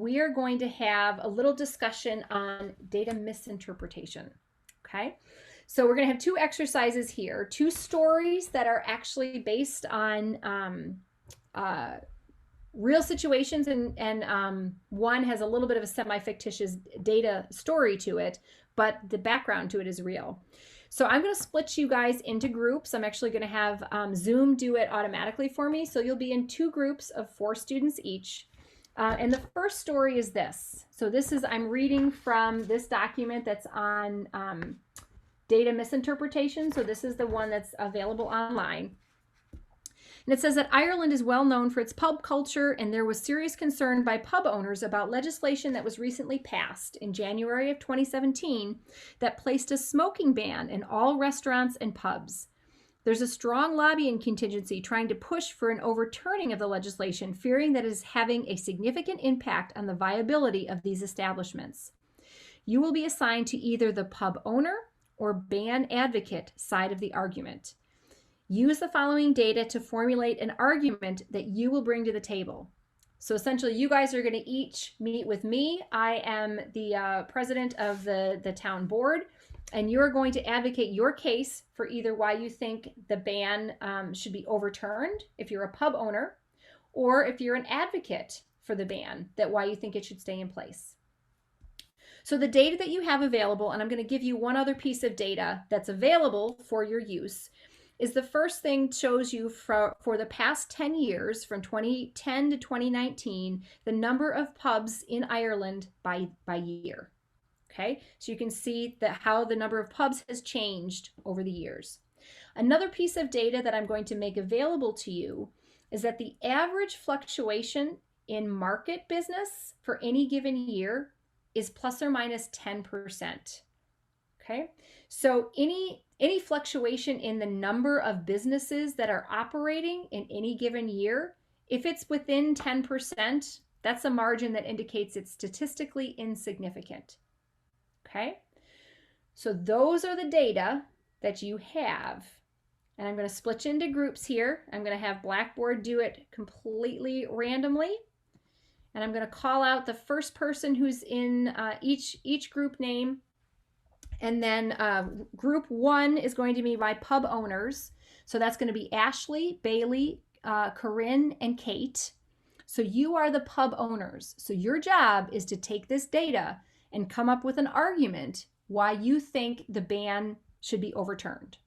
we are going to have a little discussion on data misinterpretation. Okay. So we're going to have two exercises here, two stories that are actually based on real situations, and one has a little bit of a semi-fictitious data story to it, but the background to it is real. So I'm going to split you guys into groups. I'm actually going to have Zoom do it automatically for me. So you'll be in two groups of 4 students each. And the first story is this. So this is, I'm reading from this document that's on data misinterpretation. So this is the one that's available online. And it says that Ireland is well known for its pub culture, and there was serious concern by pub owners about legislation that was recently passed in January of 2017 that placed a smoking ban in all restaurants and pubs. There's a strong lobbying contingency trying to push for an overturning of the legislation, fearing that it is having a significant impact on the viability of these establishments. You will be assigned to either the pub owner or ban advocate side of the argument. Use the following data to formulate an argument that you will bring to the table. So essentially, you guys are going to each meet with me. I am the president of the town board, and you're going to advocate your case for either why you think the ban should be overturned if you're a pub owner, or if you're an advocate for the ban, that why you think it should stay in place. So the data that you have available, and I'm going to give you one other piece of data that's available for your use, is the first thing shows you for the past 10 years, from 2010 to 2019, the number of pubs in Ireland by year. Okay, so you can see that how the number of pubs has changed over the years. Another piece of data that I'm going to make available to you is that the average fluctuation in market business for any given year is plus or minus 10%. Okay, so any fluctuation in the number of businesses that are operating in any given year, if it's within 10%, that's a margin that indicates it's statistically insignificant. Okay, so those are the data that you have. And I'm going to split you into groups here. I'm going to have Blackboard do it completely randomly. And I'm going to call out the first person who's in each group name. And then group 1 is going to be my pub owners. So that's going to be Ashley, Bailey, Corinne, and Kate. So you are the pub owners. So your job is to take this data and come up with an argument why you think the ban should be overturned.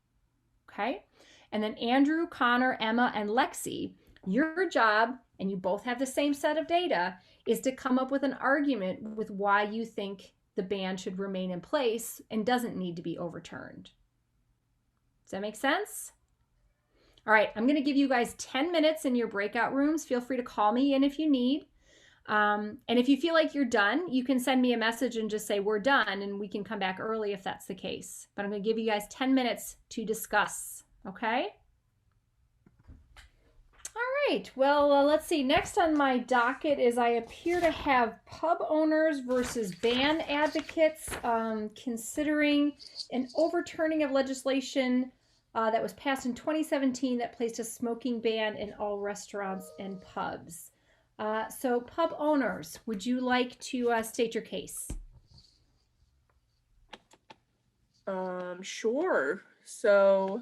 Okay? And then Andrew, Connor, Emma, and Lexi, your job, and you both have the same set of data, is to come up with an argument with why you think the ban should remain in place and doesn't need to be overturned. Does that make sense? All right, I'm going to give you guys 10 minutes in your breakout rooms. Feel free to call me in if you need. And if you feel like you're done, you can send me a message and just say we're done, and we can come back early if that's the case. But I'm going to give you guys 10 minutes to discuss, okay? All right, well, let's see. Next on my docket is I appear to have pub owners versus ban advocates considering an overturning of legislation that was passed in 2017 that placed a smoking ban in all restaurants and pubs. So pub owners, would you like to state your case? Sure. So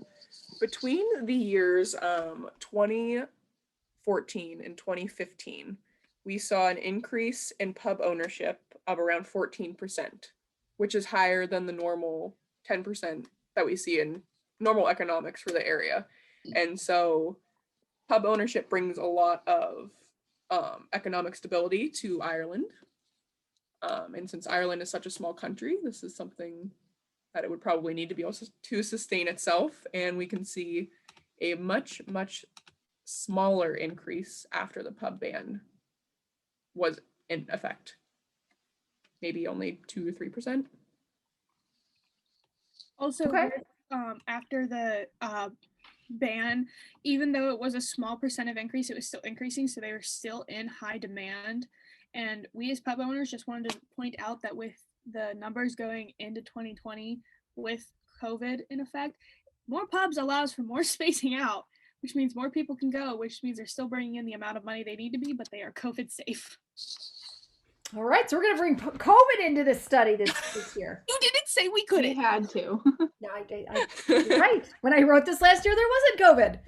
between the years 2014 and 2015, we saw an increase in pub ownership of around 14%, which is higher than the normal 10% that we see in normal economics for the area. And so pub ownership brings a lot of economic stability to Ireland. And since Ireland is such a small country, this is something that it would probably need to be able to sustain itself. And we can see a much, much smaller increase after the pub ban was in effect. Maybe only 2 or 3%. Also, Okay. After the ban, even though it was a small percent of increase, it was still increasing, so they were still in high demand. And we as pub owners just wanted to point out that with the numbers going into 2020 with COVID in effect, more pubs allows for more spacing out, which means more people can go, which means they're still bringing in the amount of money they need to be, but they are COVID safe. All right, so we're going to bring COVID into this study this year. You didn't say we We couldn't. had to. No, you're right. When I wrote this last year, there wasn't COVID.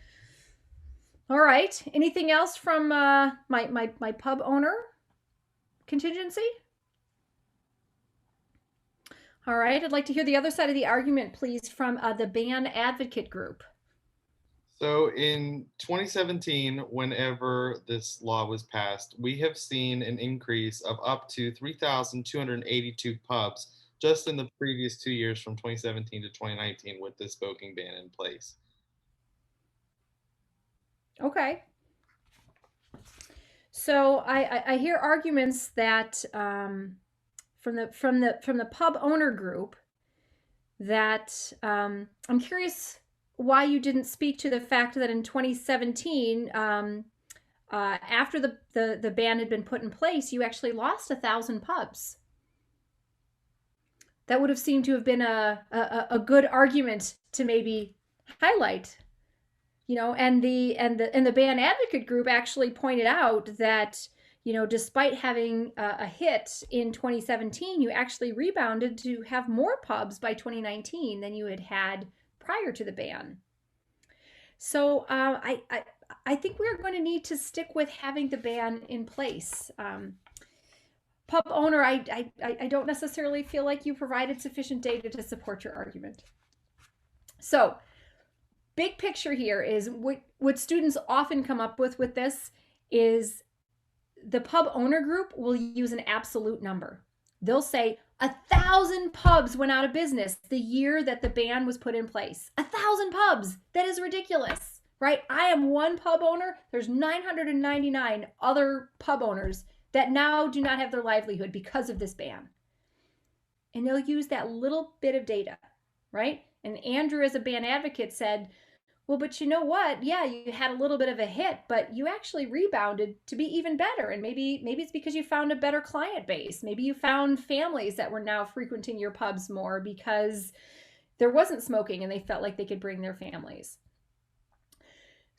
All right. Anything else from my pub owner contingency? All right. I'd like to hear the other side of the argument, please, from the ban advocate group. So in 2017, whenever this law was passed, we have seen an increase of up to 3,282 pubs just in the previous 2 years from 2017 to 2019 with the smoking ban in place. Okay. So I hear arguments that from the pub owner group that I'm curious why you didn't speak to the fact that in 2017, after the ban had been put in place, you actually lost 1,000 pubs. That would have seemed to have been a good argument to maybe highlight. You know, and the ban advocate group actually pointed out that, you know, despite having a hit in 2017, you actually rebounded to have more pubs by 2019 than you had prior to the ban. So I think we're going to need to stick with having the ban in place. Pub owner, I don't necessarily feel like you provided sufficient data to support your argument. So big picture here is what students often come up with this is the pub owner group will use an absolute number. They'll say 1,000 pubs went out of business the year that the ban was put in place. 1,000 pubs. That is ridiculous, right? I am one pub owner. There's 999 other pub owners that now do not have their livelihood because of this ban. And they'll use that little bit of data, right? And Andrew, as a ban advocate, said, well, but you know what? Yeah, you had a little bit of a hit, but you actually rebounded to be even better. And maybe it's because you found a better client base. Maybe you found families that were now frequenting your pubs more because there wasn't smoking and they felt like they could bring their families.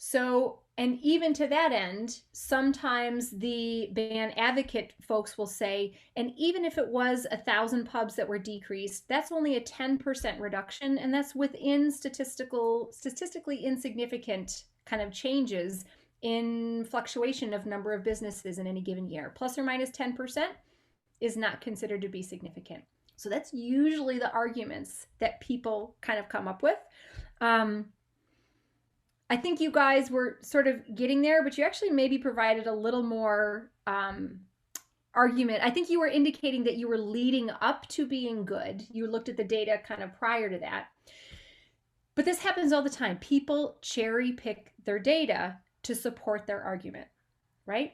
So, and even to that end, sometimes the ban advocate folks will say, and even if it was 1,000 pubs that were decreased, that's only a 10% reduction, and that's within statistically insignificant kind of changes in fluctuation of number of businesses in any given year. Plus or minus 10% is not considered to be significant. So that's usually the arguments that people kind of come up with. I think you guys were sort of getting there, but you actually maybe provided a little more argument. I think you were indicating that you were leading up to being good. You looked at the data kind of prior to that. But this happens all the time. People cherry pick their data to support their argument, right?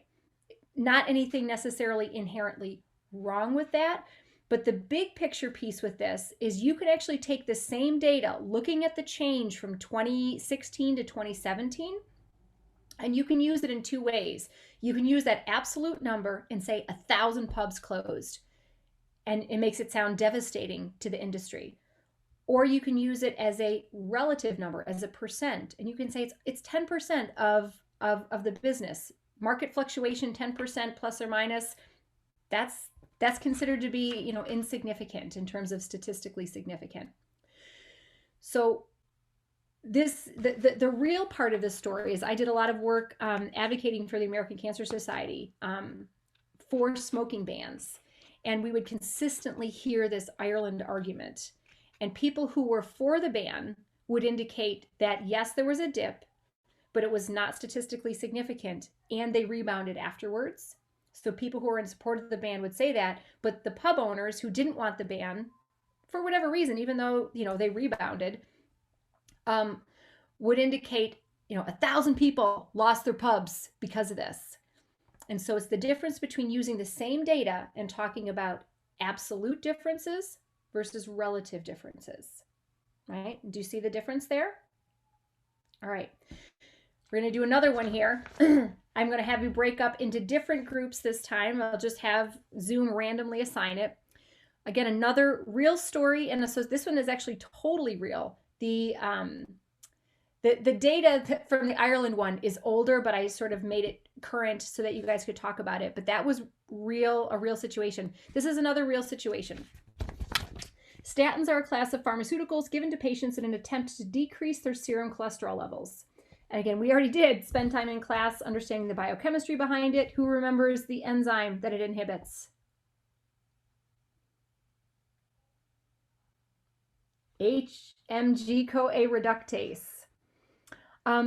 Not anything necessarily inherently wrong with that. But the big picture piece with this is you could actually take the same data, looking at the change from 2016 to 2017, and you can use it in two ways. You can use that absolute number and say 1,000 pubs closed, and it makes it sound devastating to the industry. Or you can use it as a relative number, as a percent, and you can say it's 10% of the business. Market fluctuation, 10% plus or minus, that's considered to be, you know, insignificant in terms of statistically significant. So the real part of this story is I did a lot of work advocating for the American Cancer Society for smoking bans. And we would consistently hear this Ireland argument. And people who were for the ban would indicate that, yes, there was a dip, but it was not statistically significant, and they rebounded afterwards. So people who are in support of the ban would say that, but the pub owners who didn't want the ban, for whatever reason, even though, you know, they rebounded, would indicate, you know, 1,000 people lost their pubs because of this. And so it's the difference between using the same data and talking about absolute differences versus relative differences, right? Do you see the difference there? All right. We're going to do another one here. I'm going to have you break up into different groups this time. I'll just have Zoom randomly assign it. Again, another real story, and so this one is actually totally real. The The data from the Ireland one is older, but I sort of made it current so that you guys could talk about it. But that was a real situation. This is another real situation. Statins are a class of pharmaceuticals given to patients in an attempt to decrease their serum cholesterol levels. And again, we already did spend time in class understanding the biochemistry behind it. Who remembers the enzyme that it inhibits? HMG-CoA reductase.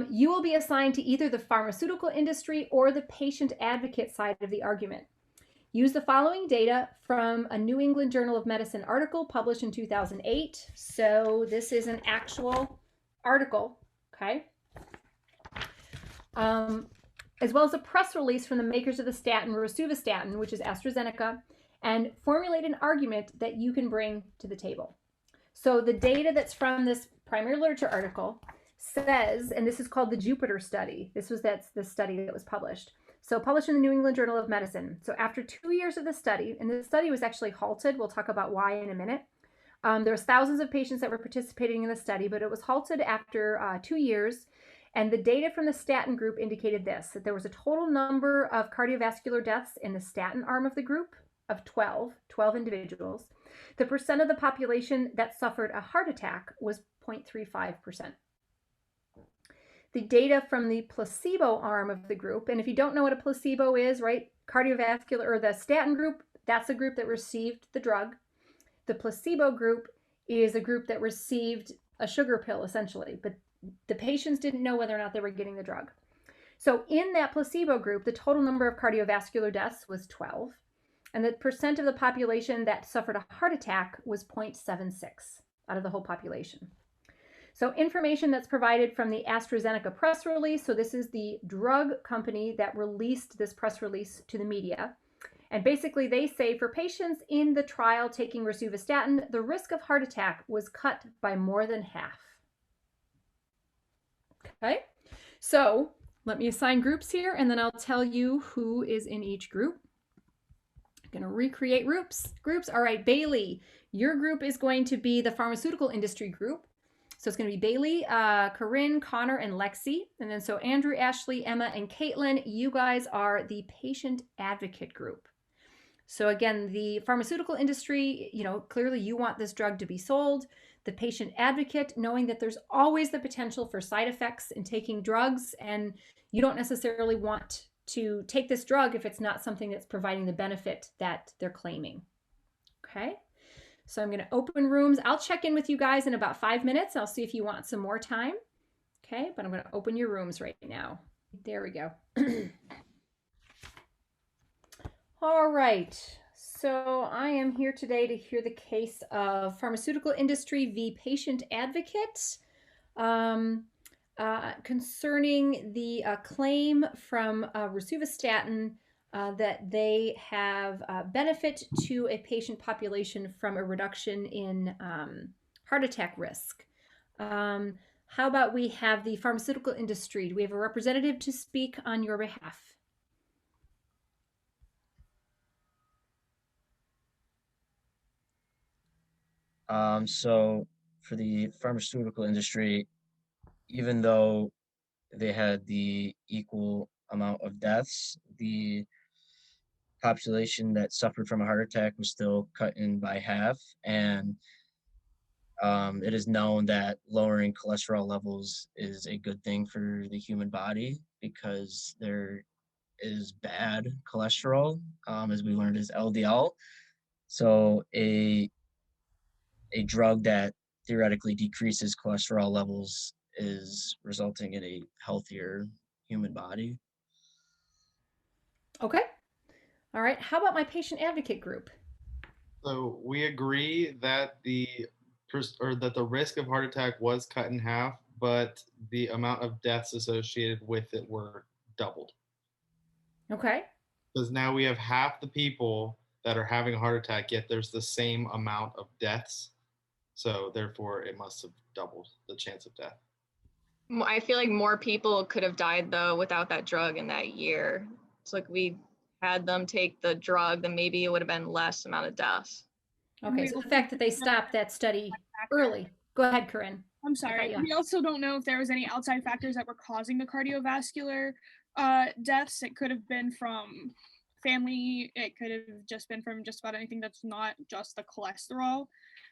You will be assigned to either the pharmaceutical industry or the patient advocate side of the argument. Use the following data from a New England Journal of Medicine article published in 2008. So this is an actual article, okay? As well as a press release from the makers of the statin, rosuvastatin, which is AstraZeneca, and formulate an argument that you can bring to the table. So the data that's from this primary literature article says, and this is called the Jupiter study. That's the study that was published. So published in the New England Journal of Medicine. So after 2 years of the study, and the study was actually halted, we'll talk about why in a minute. There was thousands of patients that were participating in the study, but it was halted after 2 years. And the data from the statin group indicated this, that there was a total number of cardiovascular deaths in the statin arm of the group of 12 individuals. The percent of the population that suffered a heart attack was 0.35%. The data from the placebo arm of the group, and if you don't know what a placebo is, right, cardiovascular or the statin group, that's a group that received the drug. The placebo group is a group that received a sugar pill, essentially, but the patients didn't know whether or not they were getting the drug. So in that placebo group, the total number of cardiovascular deaths was 12, and the percent of the population that suffered a heart attack was 0.76 out of the whole population. So information that's provided from the AstraZeneca press release. So this is the drug company that released this press release to the media. And basically they say for patients in the trial taking rosuvastatin, the risk of heart attack was cut by more than half. Okay, so let me assign groups here and then I'll tell you who is in each group. I'm going to recreate groups. All right, Bailey, your group is going to be the pharmaceutical industry group. So it's going to be Bailey, Corinne, Connor, and Lexi. And then so Andrew, Ashley, Emma, and Caitlin, you guys are the patient advocate group. So again, the pharmaceutical industry, clearly you want this drug to be sold. The patient advocate, knowing that there's always the potential for side effects in taking drugs, and you don't necessarily want to take this drug if it's not something that's providing the benefit that they're claiming. Okay. So I'm going to open rooms. I'll check in with you guys in about 5 minutes. I'll see if you want some more time. Okay, but I'm going to open your rooms right now. There we go. All right. So I am here today to hear the case of pharmaceutical industry v. patient advocate concerning the claim from rosuvastatin that they have benefit to a patient population from a reduction in heart attack risk. How about we have the pharmaceutical industry? Do we have a representative to speak on your behalf? So for the pharmaceutical industry, even though they had the equal amount of deaths, the population that suffered from a heart attack was still cut in by half. And it is known that lowering cholesterol levels is a good thing for the human body because there is bad cholesterol, as we learned, is LDL. So a drug that theoretically decreases cholesterol levels is resulting in a healthier human body. Okay. All right. How about my patient advocate group? So we agree that the risk of heart attack was cut in half, but the amount of deaths associated with it were doubled. Okay. Because now we have half the people that are having a heart attack, yet there's the same amount of deaths. So therefore, it must have doubled the chance of death. I feel like more people could have died, though, without that drug in that year. It's like we had them take the drug, then maybe it would have been less amount of deaths. Okay, so the fact that they stopped that study early. Go ahead, Corinne. I'm sorry. yeah. We also don't know if there was any outside factors that were causing the cardiovascular deaths. It could have been from family. It could have just been from just about anything that's not just the cholesterol.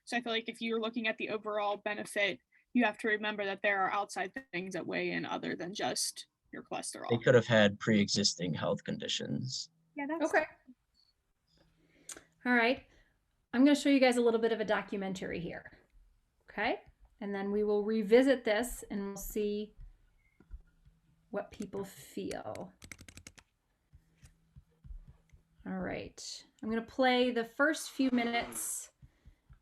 So I feel like if you're looking at the overall benefit, you have to remember that there are outside things that weigh in other than just your cholesterol. They could have had pre-existing health conditions. Yeah, that's Okay. All right. I'm going to show you guys a little bit of a documentary here. Okay. And then we will revisit this and we'll see what people feel. All right. I'm going to play the first few minutes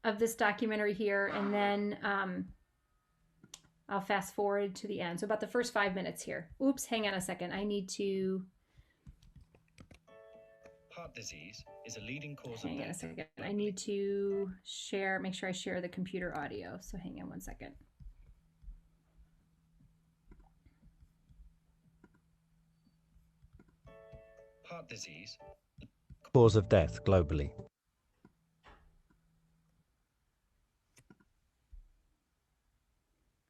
of this documentary here, and then I'll fast forward to the end. So about the first 5 minutes here. Oops, hang on a second. I need to... Heart disease is a leading cause of Hang on a death. second. I need to share, make sure I share the computer audio. So hang on one second. Heart disease, cause of death globally.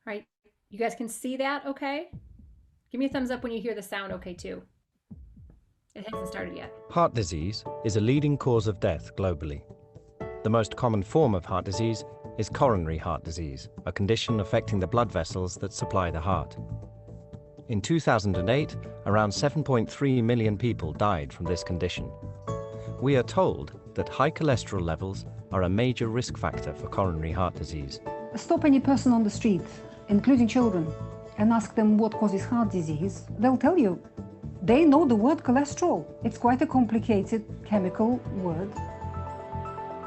All right, you guys can see that okay? Give me a thumbs up when you hear the sound okay too. It hasn't started yet. Heart disease is a leading cause of death globally. The most common form of heart disease is coronary heart disease, a condition affecting the blood vessels that supply the heart. In 2008, around 7.3 million people died from this condition. We are told that high cholesterol levels are a major risk factor for coronary heart disease. Stop any person on the street, including children, and ask them what causes heart disease. They'll tell you. They know the word cholesterol. It's quite a complicated chemical word,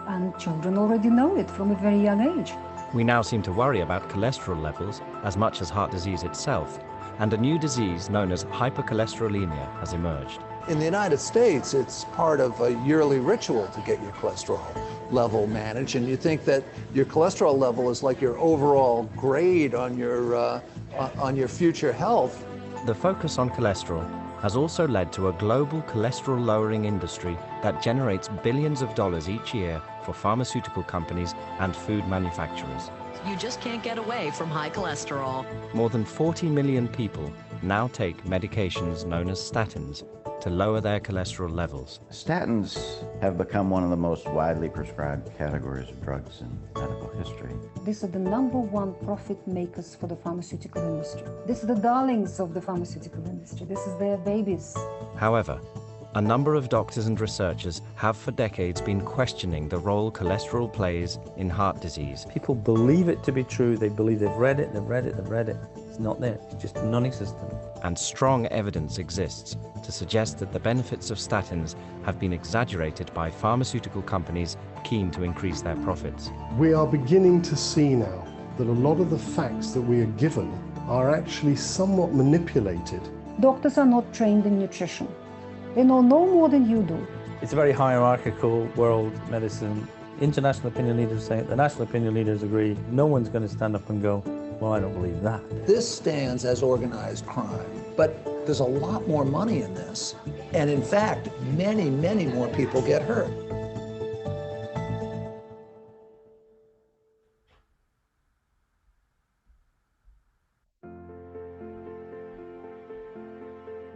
and children already know it from a very young age. We now seem to worry about cholesterol levels as much as heart disease itself, and a new disease known as hypercholesterolemia has emerged. In the United States, it's part of a yearly ritual to get your cholesterol level managed, and you think that your cholesterol level is like your overall grade on your future health. The focus on cholesterol has also led to a global cholesterol-lowering industry that generates billions of dollars each year for pharmaceutical companies and food manufacturers. You just can't get away from high cholesterol. More than 40 million people now take medications known as statins to lower their cholesterol levels. Statins have become one of the most widely prescribed categories of drugs in medical history. These are the #1 profit makers for the pharmaceutical industry. These are the darlings of the pharmaceutical industry. This is their babies. However, a number of doctors and researchers have for decades been questioning the role cholesterol plays in heart disease. People believe it to be true. They believe they've read it, they've read it, they've read it. It's not there. It's just non-existent. And strong evidence exists to suggest that the benefits of statins have been exaggerated by pharmaceutical companies keen to increase their profits. We are beginning to see now that a lot of the facts that we are given are actually somewhat manipulated. Doctors are not trained in nutrition. They know no more than you do. It's a very hierarchical world, medicine. International opinion leaders say it, the national opinion leaders agree. No one's going to stand up and go, well, I don't believe that. This stands as organized crime, but there's a lot more money in this. And in fact, many, many more people get hurt.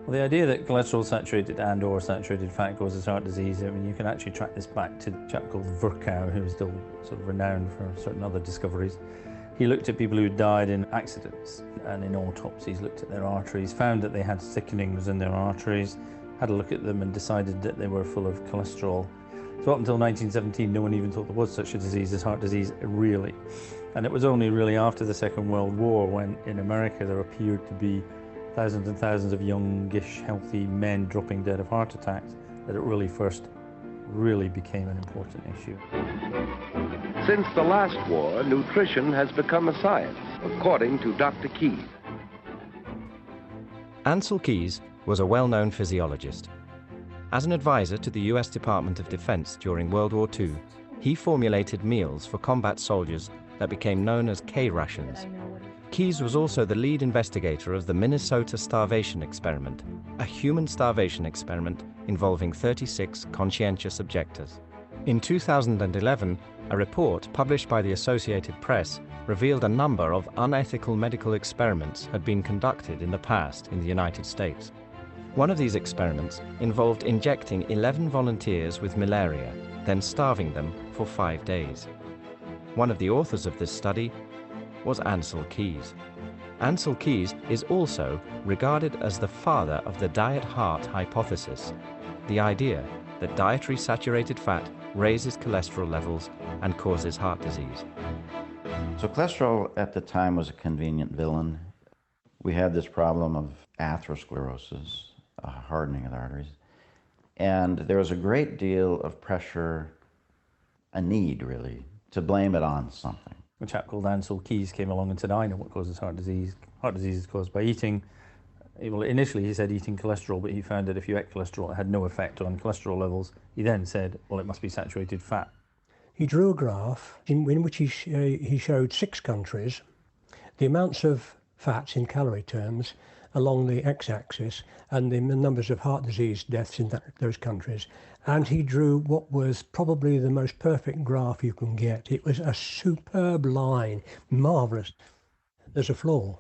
Well, the idea that cholesterol saturated and or saturated fat causes heart disease, I mean, you can actually track this back to a chap called Virchow, who is still sort of renowned for certain other discoveries. He looked at people who died in accidents and in autopsies, looked at their arteries, found that they had thickenings in their arteries, had a look at them and decided that they were full of cholesterol. So up until 1917, no one even thought there was such a disease as heart disease, really. And it was only really after the Second World War when in America there appeared to be thousands and thousands of youngish, healthy men dropping dead of heart attacks that it really became an important issue. Since the last war, nutrition has become a science, according to Dr. Keyes. Ansel Keys was a well-known physiologist. As an advisor to the US Department of Defense during World War II, he formulated meals for combat soldiers that became known as K-rations. Keys was also the lead investigator of the Minnesota Starvation Experiment, a human starvation experiment involving 36 conscientious objectors. In 2011, A report published by the Associated Press revealed a number of unethical medical experiments had been conducted in the past in the United States. One of these experiments involved injecting 11 volunteers with malaria, then starving them for 5 days. One of the authors of this study was Ancel Keys. Ancel Keys is also regarded as the father of the diet-heart hypothesis, the idea that dietary saturated fat raises cholesterol levels and causes heart disease. So cholesterol at the time was a convenient villain. We had this problem of atherosclerosis, a hardening of the arteries, and there was a great deal of pressure, a need really, to blame it on something. A chap called Ancel Keys came along and said, I know what causes heart disease. Heart disease is caused by eating. Well, initially he said eating cholesterol, but he found that if you ate cholesterol, it had no effect on cholesterol levels. He then said, well, it must be saturated fat. He drew a graph in which he showed 6 countries, the amounts of fats in calorie terms along the x-axis and the numbers of heart disease deaths in those countries. And he drew what was probably the most perfect graph you can get. It was a superb line, marvellous. There's a flaw,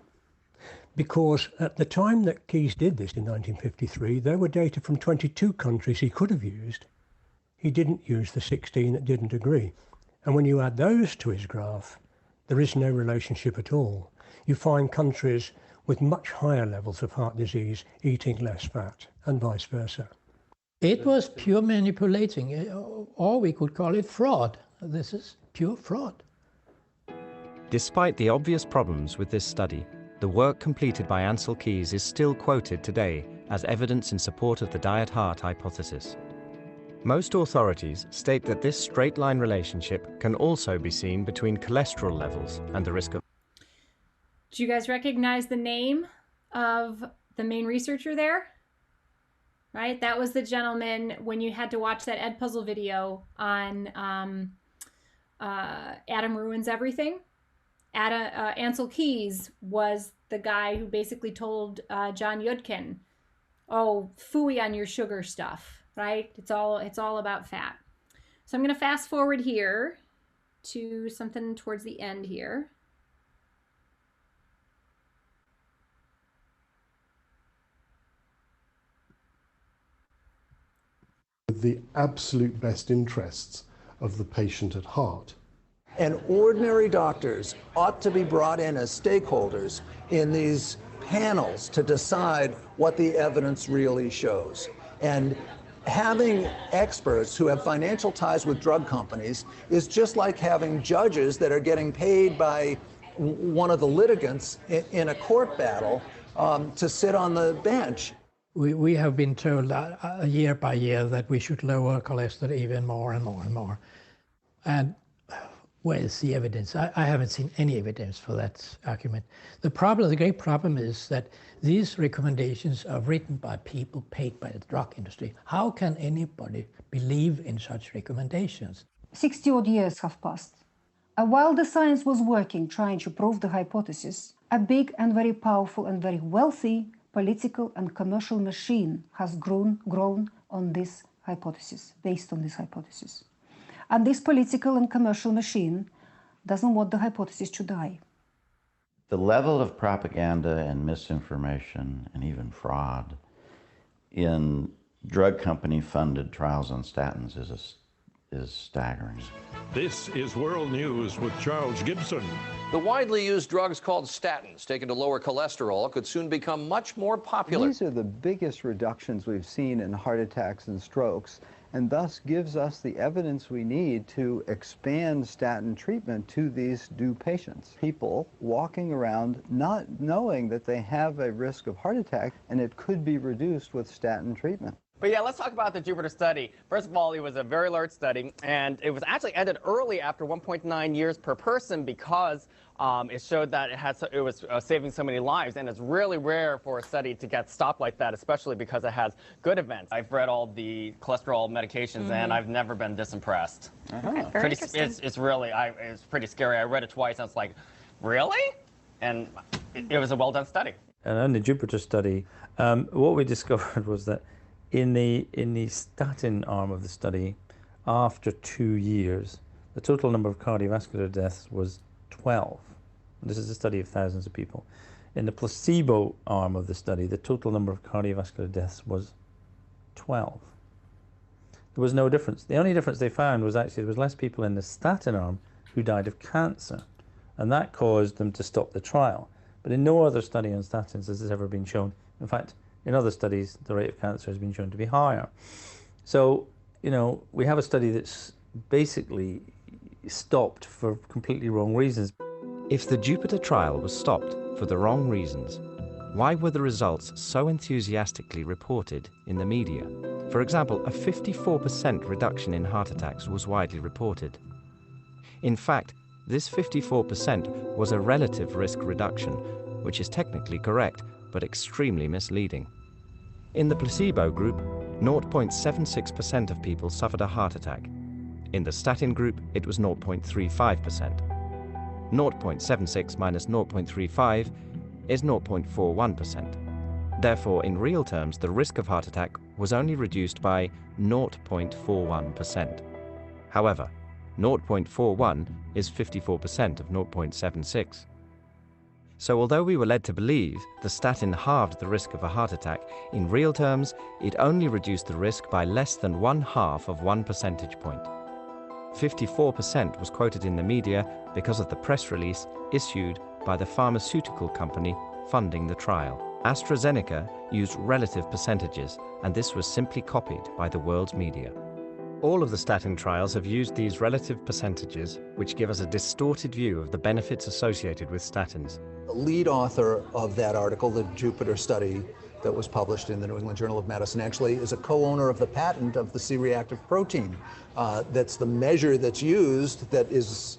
because at the time that Keys did this in 1953, there were data from 22 countries he could have used. He didn't use the 16 that didn't agree. And when you add those to his graph, there is no relationship at all. You find countries with much higher levels of heart disease eating less fat, and vice versa. It was pure manipulating, or we could call it fraud. This is pure fraud. Despite the obvious problems with this study, the work completed by Ancel Keys is still quoted today as evidence in support of the diet-heart hypothesis. Most authorities state that this straight-line relationship can also be seen between cholesterol levels and the risk of... Do you guys recognize the name of the main researcher there? Right? That was the gentleman when you had to watch that Edpuzzle video on Adam Ruins Everything. Ancel Keys was the guy who basically told John Yudkin, oh, phooey on your sugar stuff, right? It's all about fat. So I'm going to fast forward here to something towards the end here. The absolute best interests of the patient at heart. And ordinary doctors ought to be brought in as stakeholders in these panels to decide what the evidence really shows. And having experts who have financial ties with drug companies is just like having judges that are getting paid by one of the litigants in a court battle to sit on the bench. We have been told year by year that we should lower cholesterol even more and more and more. And where's the evidence? I haven't seen any evidence for that argument. The great problem is that these recommendations are written by people paid by the drug industry. How can anybody believe in such recommendations? 60-odd years have passed. While the science was working, trying to prove the hypothesis, a big and very powerful and very wealthy political and commercial machine has grown on this hypothesis, based on this hypothesis. And this political and commercial machine doesn't want the hypothesis to die. The level of propaganda and misinformation and even fraud in drug company-funded trials on statins is staggering. This is World News with Charles Gibson. The widely used drugs called statins, taken to lower cholesterol, could soon become much more popular. These are the biggest reductions we've seen in heart attacks and strokes, and thus gives us the evidence we need to expand statin treatment to these new patients. People walking around not knowing that they have a risk of heart attack, and it could be reduced with statin treatment. But yeah, let's talk about the Jupiter study. First of all, it was a very large study, and it was actually ended early after 1.9 years per person because it showed that it was saving so many lives, and it's really rare for a study to get stopped like that, especially because it has good events. I've read all the cholesterol medications, and I've never been this impressed. It's really, it's pretty scary. I read it twice, and it's like, really? And it was a well-done study. And in the Jupiter study, what we discovered was that in the statin arm of the study, after 2 years, the total number of cardiovascular deaths was 12. This is a study of thousands of people. In the placebo arm of the study, the total number of cardiovascular deaths was 12. There was no difference. The only difference they found was actually there was less people in the statin arm who died of cancer, and that caused them to stop the trial. But in no other study on statins has this ever been shown. In fact, in other studies, the rate of cancer has been shown to be higher. So, you know, we have a study that's basically stopped for completely wrong reasons. If the Jupiter trial was stopped for the wrong reasons, why were the results so enthusiastically reported in the media? For example, a 54% reduction in heart attacks was widely reported. In fact, this 54% was a relative risk reduction, which is technically correct, but extremely misleading. In the placebo group, 0.76% of people suffered a heart attack. In the statin group, it was 0.35%. 0.76 minus 0.35 is 0.41%. Therefore, in real terms, the risk of heart attack was only reduced by 0.41%. However, 0.41 is 54% of 0.76. So although we were led to believe the statin halved the risk of a heart attack, in real terms, it only reduced the risk by less than 1/2 of 1 percentage point. 54% was quoted in the media because of the press release issued by the pharmaceutical company funding the trial. AstraZeneca used relative percentages, and this was simply copied by the world's media. All of the statin trials have used these relative percentages, which give us a distorted view of the benefits associated with statins. The lead author of that article, the Jupiter study that was published in the New England Journal of Medicine, actually is a co-owner of the patent of the C-reactive protein. That's the measure that's used that is,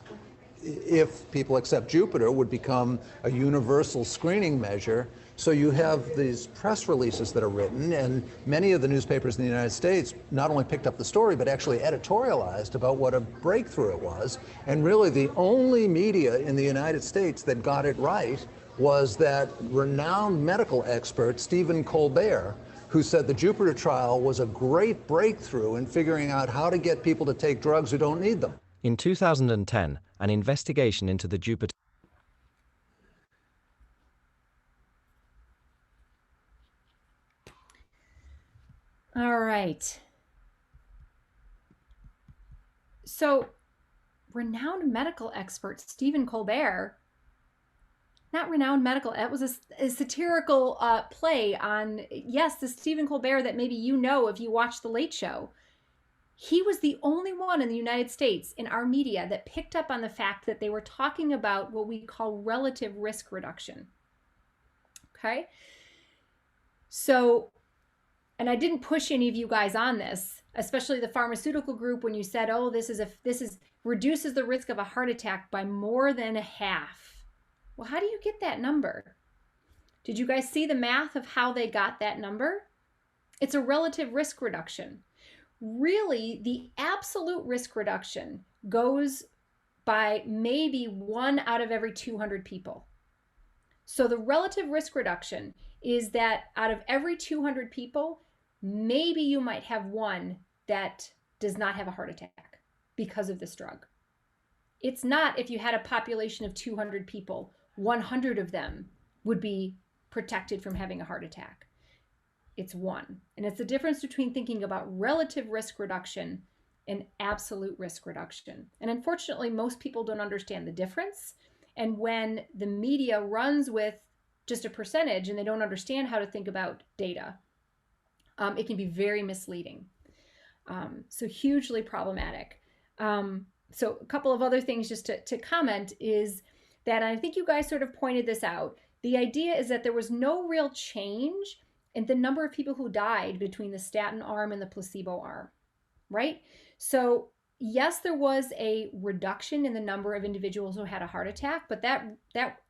if people accept Jupiter, would become a universal screening measure. So you have these press releases that are written, and many of the newspapers in the United States not only picked up the story, but actually editorialized about what a breakthrough it was. And really the only media in the United States that got it right was that renowned medical expert, Stephen Colbert, who said the Jupiter trial was a great breakthrough in figuring out how to get people to take drugs who don't need them. In 2010, an investigation into the Jupiter All right. So, renowned medical expert Stephen Colbert, not renowned medical, that was a satirical play on, yes, the Stephen Colbert that maybe you know if you watch The Late Show. He was the only one in the United States in our media that picked up on the fact that they were talking about what we call relative risk reduction. Okay? So, and I didn't push any of you guys on this, especially the pharmaceutical group, when you said, oh, this reduces the risk of a heart attack by more than 1/2. Well, how do you get that number? Did you guys see the math of how they got that number? It's a relative risk reduction. Really, the absolute risk reduction goes by maybe 1 out of every 200 people. So the relative risk reduction is that out of every 200 people, maybe you might have one that does not have a heart attack because of this drug. It's not if you had a population of 200 people, 100 of them would be protected from having a heart attack. It's 1. And it's the difference between thinking about relative risk reduction and absolute risk reduction. And unfortunately, most people don't understand the difference. And when the media runs with just a percentage and they don't understand how to think about data, it can be very misleading. So hugely problematic. So a couple of other things just to comment is that, and I think you guys sort of pointed this out, the idea is that there was no real change in the number of people who died between the statin arm and the placebo arm, right? So yes, there was a reduction in the number of individuals who had a heart attack, but that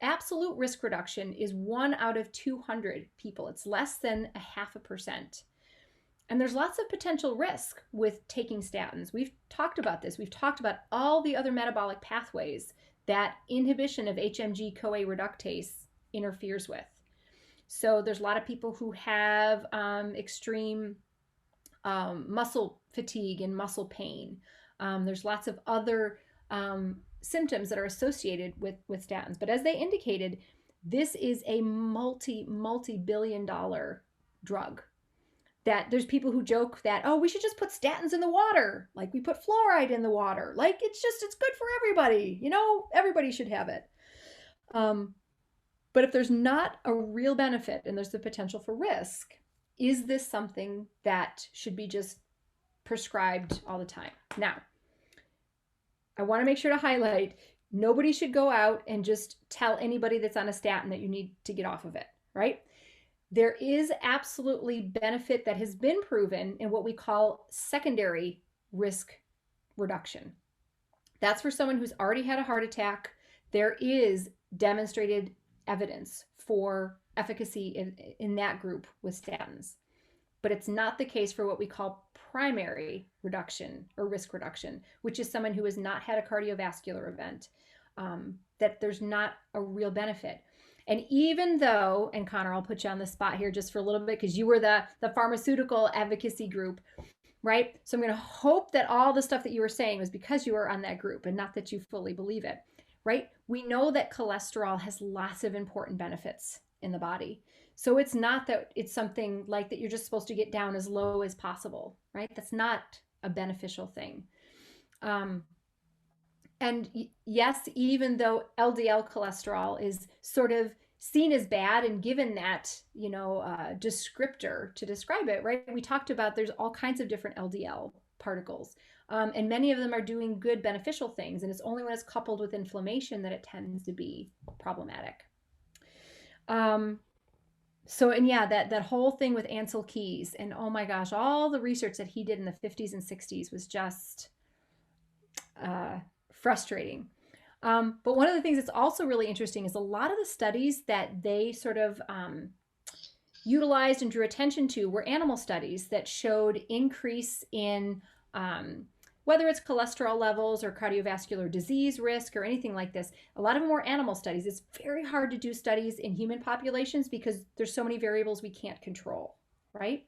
absolute risk reduction is 1 out of 200 people. It's less than 0.5%. And there's lots of potential risk with taking statins. We've talked about this. We've talked about all the other metabolic pathways that inhibition of HMG-CoA reductase interferes with. So there's a lot of people who have extreme muscle fatigue and muscle pain. There's lots of other symptoms that are associated with statins. But as they indicated, this is a multi-billion-dollar drug. That there's people who joke that, oh, we should just put statins in the water, like we put fluoride in the water, like it's good for everybody, everybody should have it. But if there's not a real benefit and there's the potential for risk, is this something that should be just prescribed all the time? Now, I want to make sure to highlight, nobody should go out and just tell anybody that's on a statin that you need to get off of it, right? There is absolutely benefit that has been proven in what we call secondary risk reduction. That's for someone who's already had a heart attack. There is demonstrated evidence for efficacy in that group with statins. But it's not the case for what we call primary reduction or risk reduction, which is someone who has not had a cardiovascular event, that there's not a real benefit. And even though, and Connor, I'll put you on the spot here just for a little bit because you were the pharmaceutical advocacy group, right? So I'm going to hope that all the stuff that you were saying was because you were on that group and not that you fully believe it, right? We know that cholesterol has lots of important benefits in the body. So it's not that it's something like that you're just supposed to get down as low as possible, right? That's not a beneficial thing. And yes, even though LDL cholesterol is sort of seen as bad and given that, descriptor to describe it, right? We talked about there's all kinds of different LDL particles. And many of them are doing good beneficial things. And it's only when it's coupled with inflammation that it tends to be problematic. That whole thing with Ansel Keys and oh my gosh, all the research that he did in the 50s and 60s was just frustrating. But one of the things that's also really interesting is a lot of the studies that they sort of utilized and drew attention to were animal studies that showed increase in whether it's cholesterol levels or cardiovascular disease risk or anything like this. A lot of them were animal studies. It's very hard to do studies in human populations because there's so many variables we can't control, right?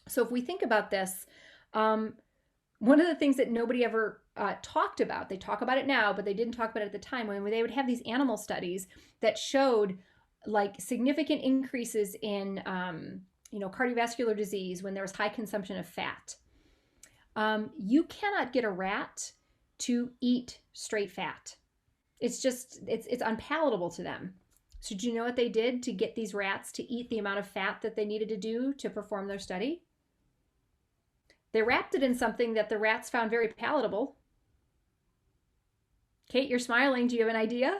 So if we think about this, one of the things that nobody ever talked about, they talk about it now, but they didn't talk about it at the time, when they would have these animal studies that showed like significant increases in, cardiovascular disease when there was high consumption of fat. You cannot get a rat to eat straight fat. It's unpalatable to them. So do you know what they did to get these rats to eat the amount of fat that they needed to do to perform their study? They wrapped it in something that the rats found very palatable. Kate, you're smiling. Do you have an idea?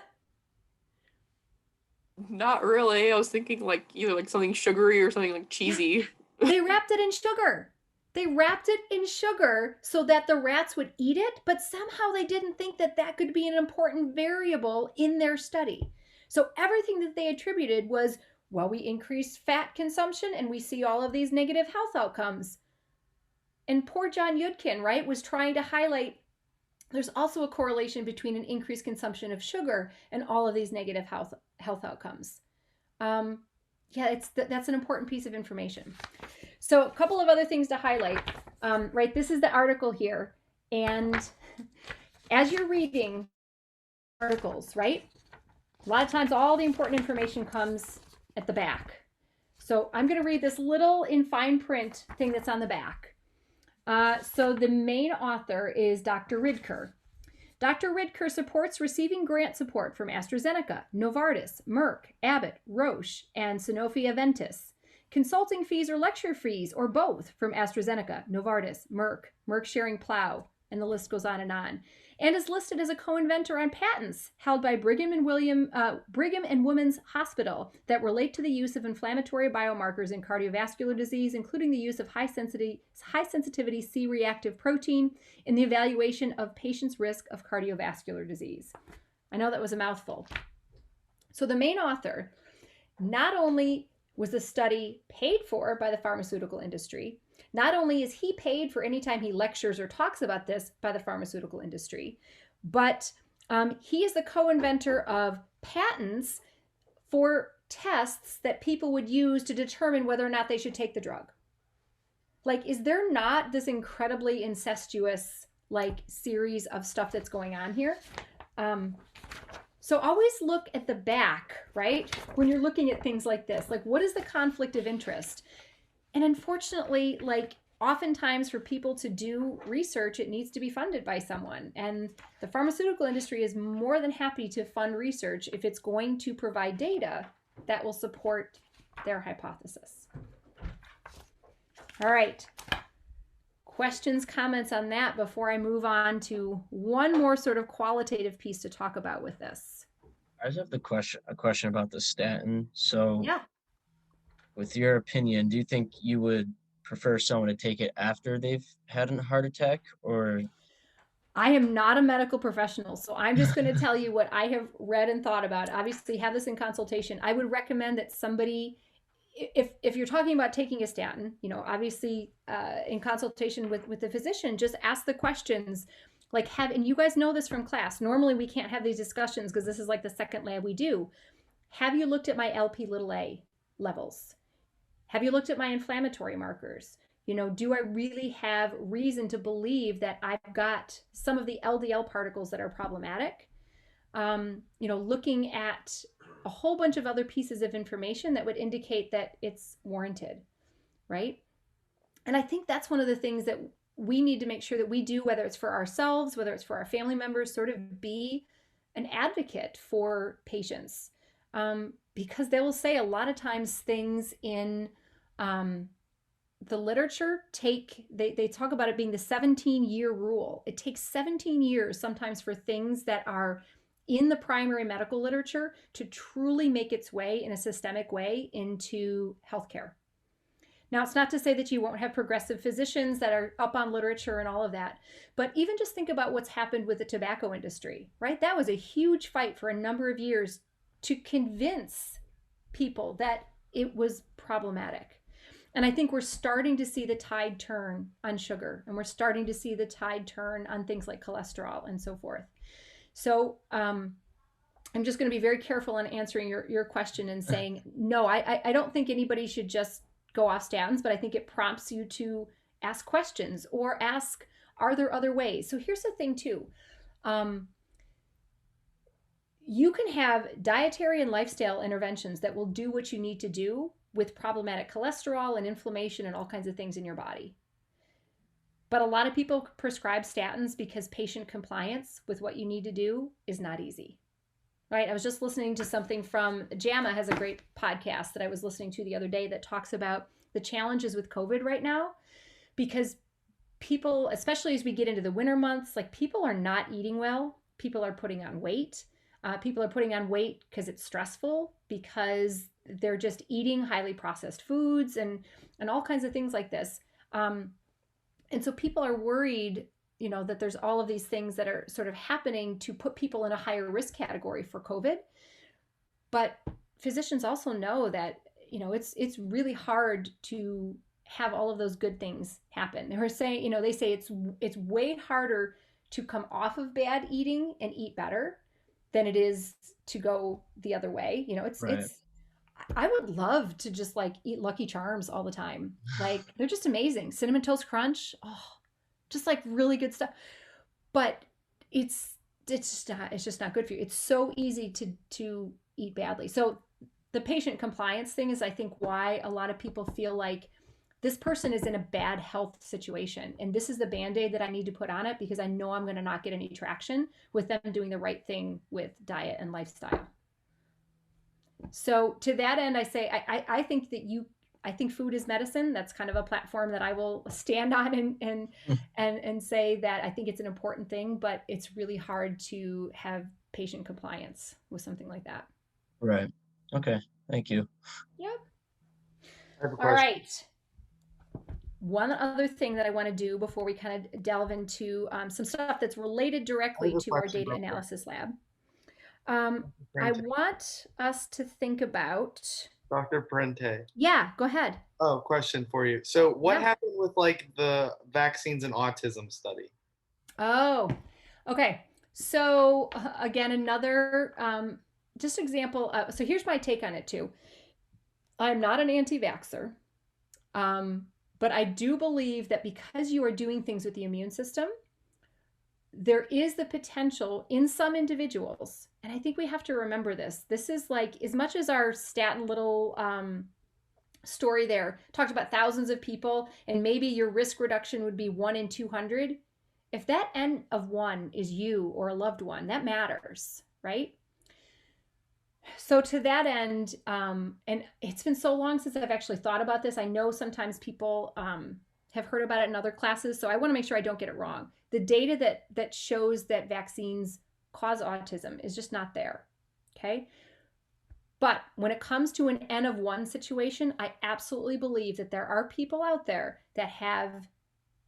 Not really. I was thinking like either like something sugary or something like cheesy. They wrapped it in sugar. They wrapped it in sugar so that the rats would eat it, but somehow they didn't think that that could be an important variable in their study. So everything that they attributed was, well, we increase fat consumption and we see all of these negative health outcomes. And poor John Yudkin, right, was trying to highlight there's also a correlation between an increased consumption of sugar and all of these negative health outcomes. That's an important piece of information. So a couple of other things to highlight, right? This is the article here. And as you're reading articles, right? A lot of times all the important information comes at the back. So I'm going to read this little in fine print thing that's on the back. So the main author is Dr. Ridker. Dr. Ridker supports receiving grant support from AstraZeneca, Novartis, Merck, Abbott, Roche, and Sanofi Aventis. Consulting fees or lecture fees or both from AstraZeneca, Novartis, Merck Sharing Plow, and the list goes on, and is listed as a co-inventor on patents held by Brigham and Women's Hospital that relate to the use of inflammatory biomarkers in cardiovascular disease, including the use of high sensitivity C-reactive protein in the evaluation of patients' risk of cardiovascular disease. I know that was a mouthful. So the main author, not only was the study paid for by the pharmaceutical industry, not only is he paid for any time he lectures or talks about this by the pharmaceutical industry, but he is the co-inventor of patents for tests that people would use to determine whether or not they should take the drug. Like, is there not this incredibly incestuous like series of stuff that's going on here. So always look at the back, right? When you're looking at things like this, like what is the conflict of interest? And unfortunately, like oftentimes for people to do research, it needs to be funded by someone. And the pharmaceutical industry is more than happy to fund research if it's going to provide data that will support their hypothesis. All right. Questions, comments on that before I move on to one more sort of qualitative piece to talk about with this? I just have a question about the statin. So, yeah, with your opinion, do you think you would prefer someone to take it after they've had a heart attack, or? I am not a medical professional, so I'm just going to tell you what I have read and thought about. Obviously, have this in consultation. I would recommend that somebody, if you're talking about taking a statin, you know, obviously in consultation with the physician, just ask the questions like and you guys know this from class. Normally we can't have these discussions because this is like the second lab we do. Have you looked at my Lp(a) levels? Have you looked at my inflammatory markers? You know, do I really have reason to believe that I've got some of the LDL particles that are problematic? You know, looking at a whole bunch of other pieces of information that would indicate that it's warranted, right? And I think that's one of the things that we need to make sure that we do, whether it's for ourselves, whether it's for our family members, sort of be an advocate for patients. Because they will say a lot of times things in the literature they talk about it being the 17-year rule. It takes 17 years sometimes for things that are in the primary medical literature to truly make its way in a systemic way into healthcare. Now, it's not to say that you won't have progressive physicians that are up on literature and all of that, but even just think about what's happened with the tobacco industry, right? That was a huge fight for a number of years to convince people that it was problematic. And I think we're starting to see the tide turn on sugar, and we're starting to see the tide turn on things like cholesterol and so forth. So I'm just going to be very careful in answering your question and saying, no, I don't think anybody should just go off statins, but I think it prompts you to ask questions or ask, are there other ways? So here's the thing too. You can have dietary and lifestyle interventions that will do what you need to do with problematic cholesterol and inflammation and all kinds of things in your body. But a lot of people prescribe statins because patient compliance with what you need to do is not easy, right? I was just listening to something from JAMA has a great podcast that I was listening to the other day that talks about the challenges with COVID right now, because people, especially as we get into the winter months, like people are not eating well. People are putting on weight. People are putting on weight because it's stressful, because they're just eating highly processed foods and all kinds of things like this. And so people are worried, you know, that there's all of these things that are sort of happening to put people in a higher risk category for COVID. But physicians also know that, you know, it's really hard to have all of those good things happen. They were saying, you know, they say it's way harder to come off of bad eating and eat better than it is to go the other way. You know, it's I would love to just like eat Lucky Charms all the time. Like they're just amazing. Cinnamon Toast Crunch, just like really good stuff. But it's just not good for you. It's so easy to eat badly. So the patient compliance thing is, I think, why a lot of people feel like this person is in a bad health situation, and this is the Band-Aid that I need to put on it because I know I'm going to not get any traction with them doing the right thing with diet and lifestyle. So to that end, I say, I think that I think food is medicine. That's kind of a platform that I will stand on and say that I think it's an important thing, but it's really hard to have patient compliance with something like that. Right. Okay. Thank you. Yep. I have a All question. right. One other thing that I want to do before we kind of delve into some stuff that's related directly to our data analysis lab. I want us to think about. Dr. Parente. Yeah, go ahead. Oh, question for you. So what Yeah. happened with like the vaccines and autism study? Oh, okay. So again, another just example. So here's my take on it too. I'm not an anti-vaxxer, but I do believe that because you are doing things with the immune system, there is the potential in some individuals, and I think we have to remember this. This is like, as much as our statin little story there talked about thousands of people, and maybe your risk reduction would be 1 in 200. If that N of 1 is you or a loved one, that matters, right? So to that end, and it's been so long since I've actually thought about this. I know sometimes people have heard about it in other classes, so I want to make sure I don't get it wrong. The data that shows that vaccines cause autism is just not there, okay? But when it comes to an N of 1 situation, I absolutely believe that there are people out there that have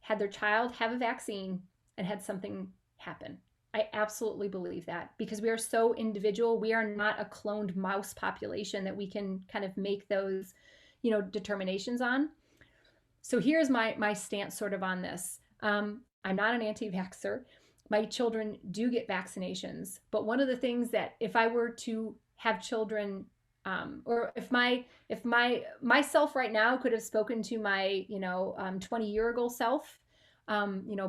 had their child have a vaccine and had something happen. I absolutely believe that, because we are so individual. We are not a cloned mouse population that we can kind of make those, determinations on. So here's my stance sort of on this. I'm not an anti-vaxxer. My children do get vaccinations, but one of the things that if I were to have children, or if myself right now could have spoken to my 20-year-ago self,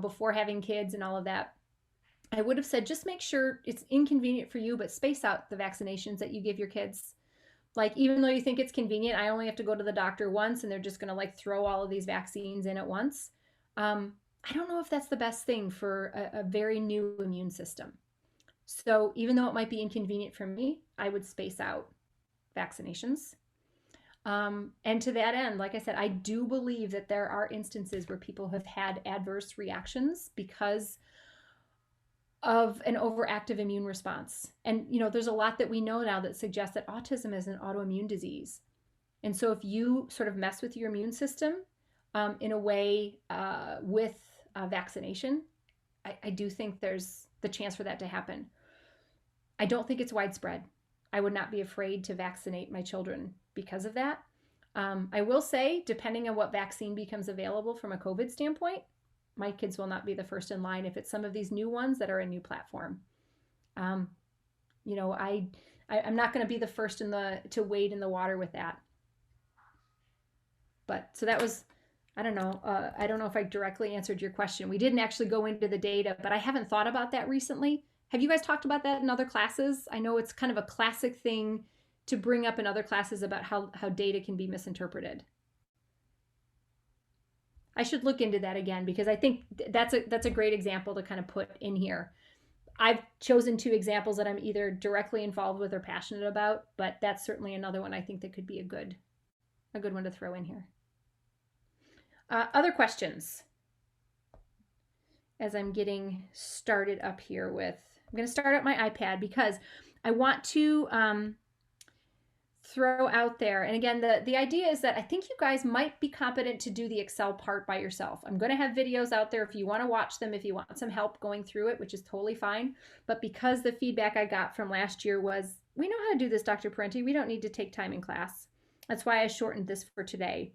before having kids and all of that, I would have said, just make sure it's inconvenient for you, but space out the vaccinations that you give your kids. Like, even though you think it's convenient, I only have to go to the doctor once and they're just going to like throw all of these vaccines in at once. I don't know if that's the best thing for a very new immune system. So even though it might be inconvenient for me, I would space out vaccinations. And to that end, like I said, I do believe that there are instances where people have had adverse reactions because of an overactive immune response. And, there's a lot that we know now that suggests that autism is an autoimmune disease. And so if you sort of mess with your immune system in a way with vaccination, I do think there's the chance for that to happen. I don't think it's widespread. I would not be afraid to vaccinate my children because of that. I will say, depending on what vaccine becomes available from a COVID standpoint, my kids will not be the first in line if it's some of these new ones that are a new platform. I'm not going to be the first to wade in the water with that. But so that was, I don't know if I directly answered your question. We didn't actually go into the data, but I haven't thought about that recently. Have you guys talked about that in other classes? I know it's kind of a classic thing to bring up in other classes about how data can be misinterpreted. I should look into that again, because I think that's a great example to kind of put in here. I've chosen 2 examples that I'm either directly involved with or passionate about, but that's certainly another one I think that could be a good one to throw in here. Other questions? As I'm getting started up here with, I'm going to start up my iPad because I want to throw out there. And again, the idea is that I think you guys might be competent to do the Excel part by yourself. I'm going to have videos out there if you want to watch them, if you want some help going through it, which is totally fine. But because the feedback I got from last year was, we know how to do this, Dr. Parenti, we don't need to take time in class. That's why I shortened this for today.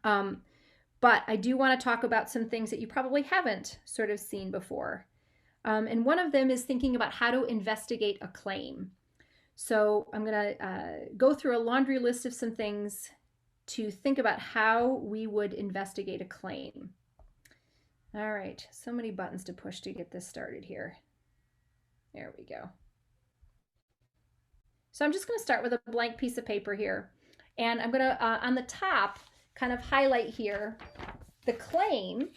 But I do want to talk about some things that you probably haven't sort of seen before. And one of them is thinking about how to investigate a claim. So I'm going to go through a laundry list of some things to think about how we would investigate a claim. All right, so many buttons to push to get this started here. There we go. So I'm just going to start with a blank piece of paper here. And I'm going to, on the top, kind of highlight here the claim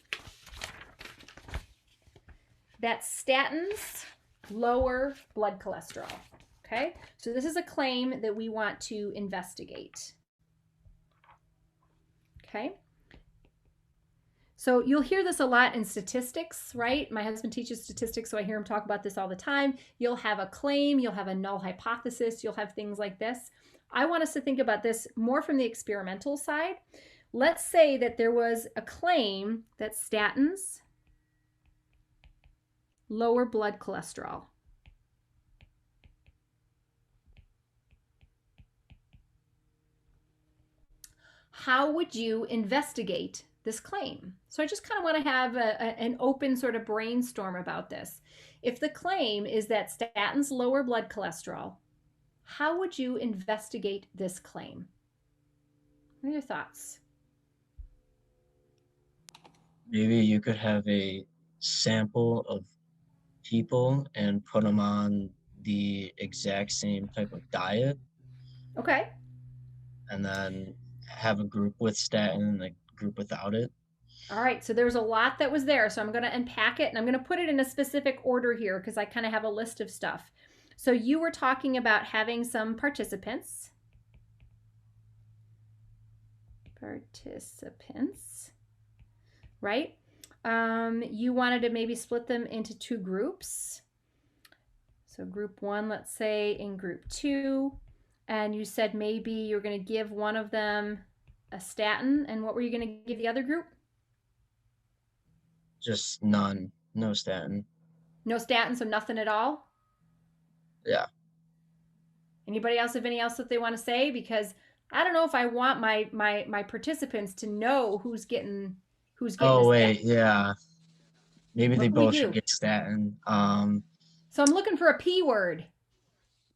that statins lower blood cholesterol. Okay, so this is a claim that we want to investigate. Okay, so you'll hear this a lot in statistics, right? My husband teaches statistics, so I hear him talk about this all the time. You'll have a claim, you'll have a null hypothesis, you'll have things like this. I want us to think about this more from the experimental side. Let's say that there was a claim that statins lower blood cholesterol. How would you investigate this claim? So I just kind of want to have an open sort of brainstorm about this. If the claim is that statins lower blood cholesterol, how would you investigate this claim? What are your thoughts? Maybe you could have a sample of people and put them on the exact same type of diet, Okay. and then have a group with statin and a group without it. All right, so there's a lot that was there. So I'm going to unpack it and I'm going to put it in a specific order here because I kind of have a list of stuff. So you were talking about having some participants. Right? You wanted to maybe split them into two groups. So group 1, let's say, in group 2. And you said maybe you're going to give one of them a statin. And what were you going to give the other group? Just none, no statin. No statin, so nothing at all? Yeah. Anybody else have any else that they want to say? Because I don't know if I want my participants to know who's getting Oh the wait, statin. yeah. Maybe they What do we both should do? get statin. So I'm looking for a P word.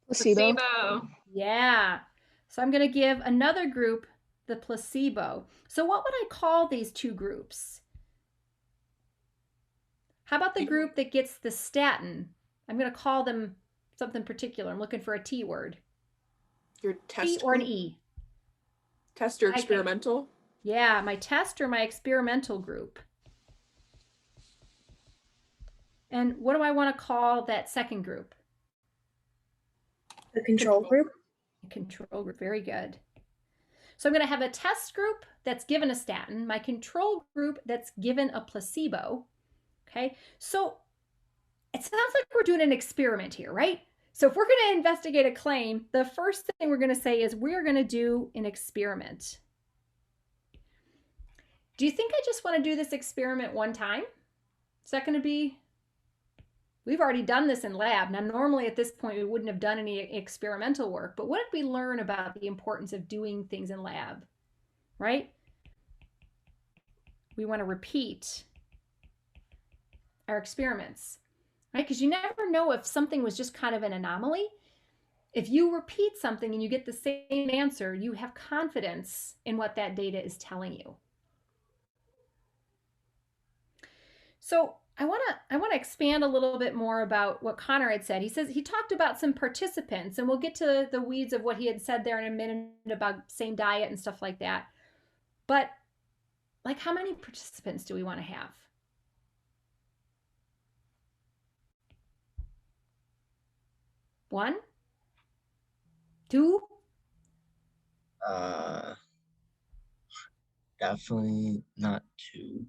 Placebo. Yeah. So I'm going to give another group the placebo. So what would I call these two groups? How about the group that gets the statin? I'm going to call them something particular. I'm looking for a T word. Your test T or an group? E? Test or experimental? Yeah, my test or my experimental group. And what do I want to call that second group? The control group. The control group, very good. So I'm going to have a test group that's given a statin, my control group that's given a placebo. Okay, so it sounds like we're doing an experiment here, right? So if we're going to investigate a claim, the first thing we're going to say is we're going to do an experiment. Do you think I just want to do this experiment one time? Is that going to be... We've already done this in lab. Now, normally at this point, we wouldn't have done any experimental work, but what did we learn about the importance of doing things in lab, right? We want to repeat our experiments, right? Because you never know if something was just kind of an anomaly. If you repeat something and you get the same answer, you have confidence in what that data is telling you. So I want to expand a little bit more about what Connor had said. He talked about some participants, and we'll get to the weeds of what he had said there in a minute about same diet and stuff like that. But like, how many participants do we want to have? One? Two? Definitely not 2.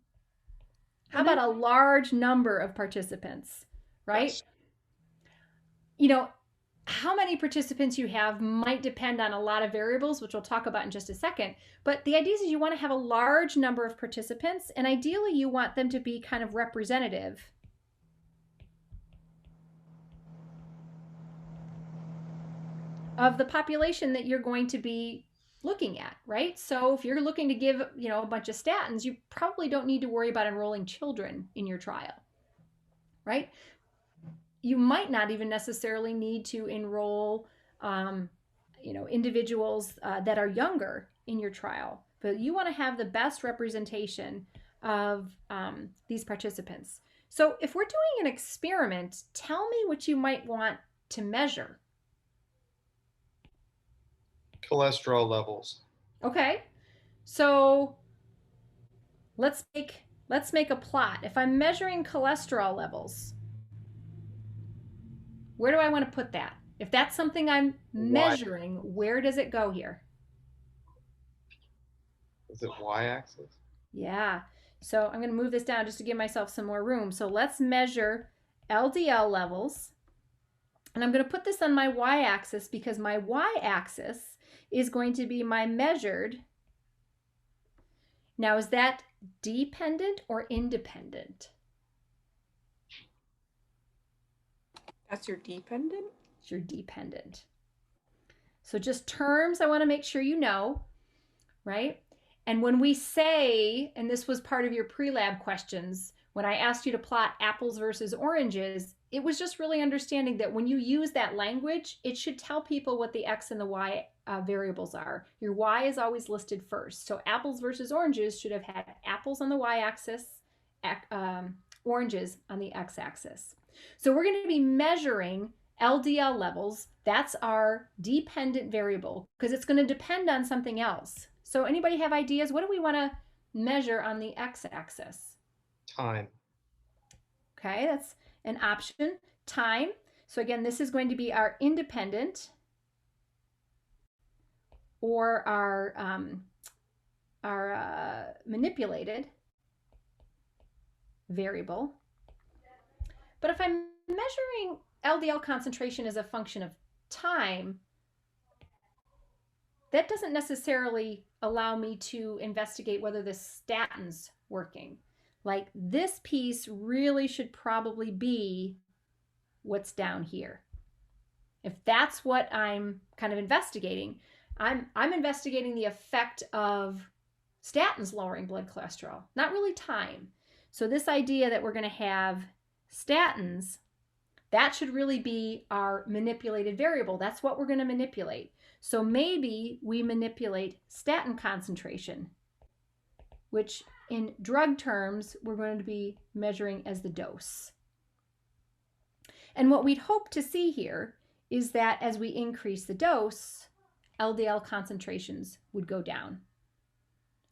How about a large number of participants, right? Yes. You know, how many participants you have might depend on a lot of variables, which we'll talk about in just a second. But the idea is you want to have a large number of participants, and ideally you want them to be kind of representative of the population that you're going to be looking at, right? So if you're looking to give, a bunch of statins, you probably don't need to worry about enrolling children in your trial, right? You might not even necessarily need to enroll, individuals that are younger in your trial, but you want to have the best representation of these participants. So if we're doing an experiment, tell me what you might want to measure. Cholesterol levels. Okay, so let's make a plot. If I'm measuring cholesterol levels, where do I want to put that? If that's something I'm measuring, where does it go here? Is it y-axis? Yeah, so I'm going to move this down just to give myself some more room. So let's measure LDL levels, and I'm going to put this on my y-axis because my y-axis is going to be my measured. Now, is that dependent or independent? That's your dependent? It's your dependent. So just terms I want to make sure you know, right? And when we say, and this was part of your pre-lab questions, when I asked you to plot apples versus oranges, it was just really understanding that when you use that language, it should tell people what the X and the Y variables are. Your Y is always listed first. So apples versus oranges should have had apples on the Y-axis, oranges on the X-axis. So we're going to be measuring LDL levels. That's our dependent variable because it's going to depend on something else. So anybody have ideas? What do we want to measure on the x-axis? Time. Okay, that's an option. Time. So again, this is going to be our independent or our manipulated variable. But if I'm measuring LDL concentration as a function of time, that doesn't necessarily allow me to investigate whether the statin's working. Like this piece really should probably be what's down here. If that's what I'm kind of investigating, I'm investigating the effect of statins lowering blood cholesterol, not really time. So this idea that we're going to have statins, that should really be our manipulated variable. That's what we're going to manipulate. So maybe we manipulate statin concentration, which in drug terms, we're going to be measuring as the dose. And what we'd hope to see here is that as we increase the dose, LDL concentrations would go down.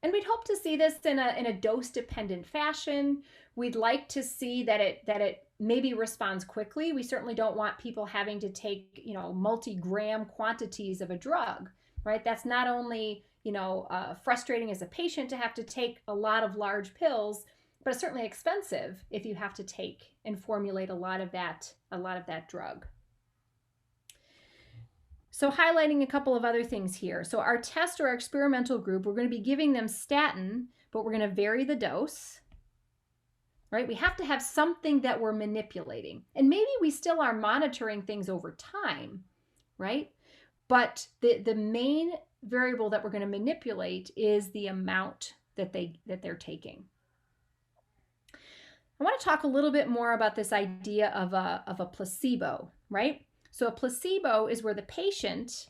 And we'd hope to see this in a dose-dependent fashion. We'd like to see that it maybe responds quickly. We certainly don't want people having to take, multi-gram quantities of a drug, right? That's not only, frustrating as a patient to have to take a lot of large pills, but it's certainly expensive if you have to take and formulate a lot of that drug. So highlighting a couple of other things here. So our test or our experimental group, we're going to be giving them statin, but we're going to vary the dose, right? We have to have something that we're manipulating. And maybe we still are monitoring things over time, right? But the main variable that we're going to manipulate is the amount that they're taking. I want to talk a little bit more about this idea of a placebo, right? So a placebo is where the patient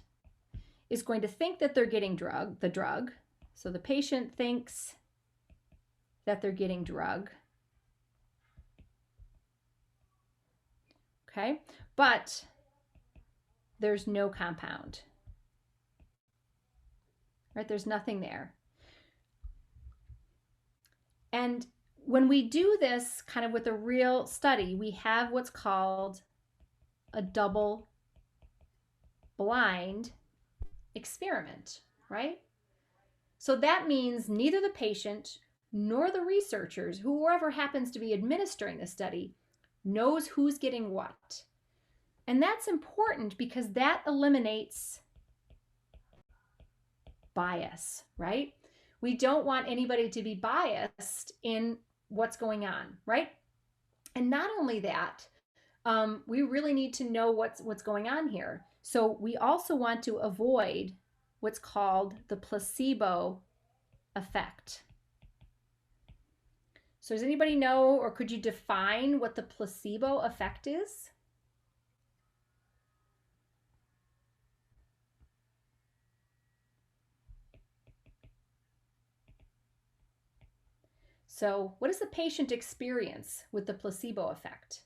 is going to think that they're getting the drug. So the patient thinks that they're getting drug. Okay, but there's no compound, right? There's nothing there. And when we do this kind of with a real study, we have what's called a double blind experiment, right? So that means neither the patient nor the researchers, whoever happens to be administering the study, knows who's getting what. And that's important because that eliminates bias, right? We don't want anybody to be biased in what's going on, right? And not only that, we really need to know what's going on here. So we also want to avoid what's called the placebo effect. So does anybody know, or could you define what the placebo effect is? So what does the patient experience with the placebo effect?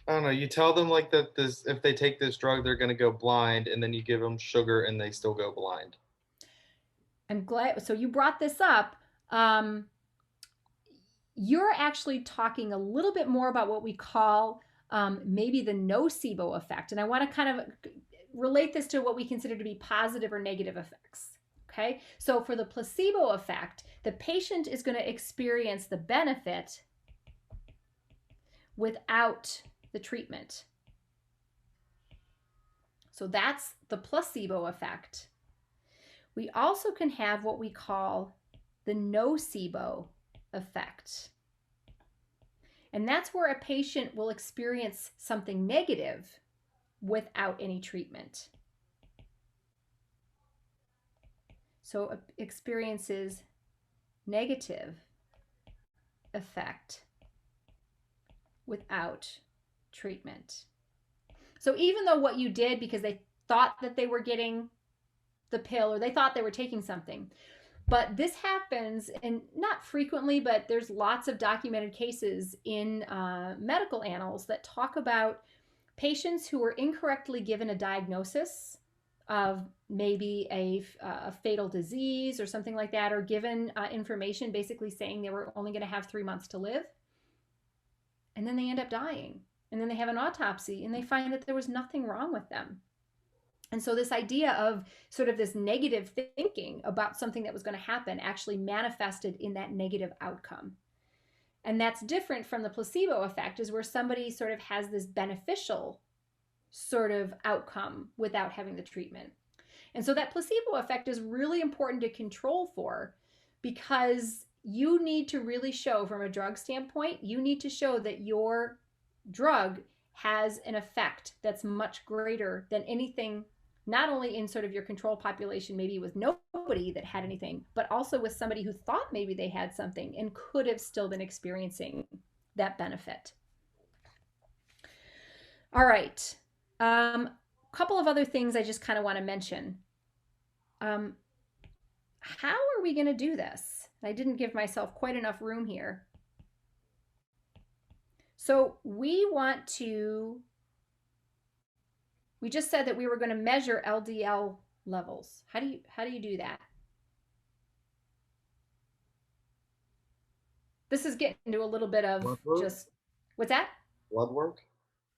I don't know. You tell them like that if they take this drug, they're going to go blind, and then you give them sugar and they still go blind. I'm glad. So you brought this up. You're actually talking a little bit more about what we call maybe the nocebo effect. And I want to kind of relate this to what we consider to be positive or negative effects. Okay. So for the placebo effect, the patient is going to experience the benefit without the treatment. So that's the placebo effect. We also can have what we call the nocebo effect. And that's where a patient will experience something negative without any treatment. So experiences negative effect without treatment. So even though what you did because they thought that they were getting the pill or they thought they were taking something, But this happens, and not frequently, but there's lots of documented cases in medical annals that talk about patients who were incorrectly given a diagnosis of maybe a fatal disease or something like that, or given information basically saying they were only going to have 3 months to live. And then they end up dying. And then they have an autopsy and they find that there was nothing wrong with them. And so this idea of sort of this negative thinking about something that was going to happen actually manifested in that negative outcome. And that's different from the placebo effect, is where somebody sort of has this beneficial sort of outcome without having the treatment. And so that placebo effect is really important to control for, because you need to really show, from a drug standpoint, you need to show that your drug has an effect that's much greater than anything, not only in sort of your control population, maybe with nobody that had anything, but also with somebody who thought maybe they had something and could have still been experiencing that benefit. All right. Couple of other things I just kind of want to mention. How are we going to do this? I didn't give myself quite enough room here. So we just said that we were going to measure LDL levels. How do you do that? This is getting into a little bit of just, what's that? Blood work?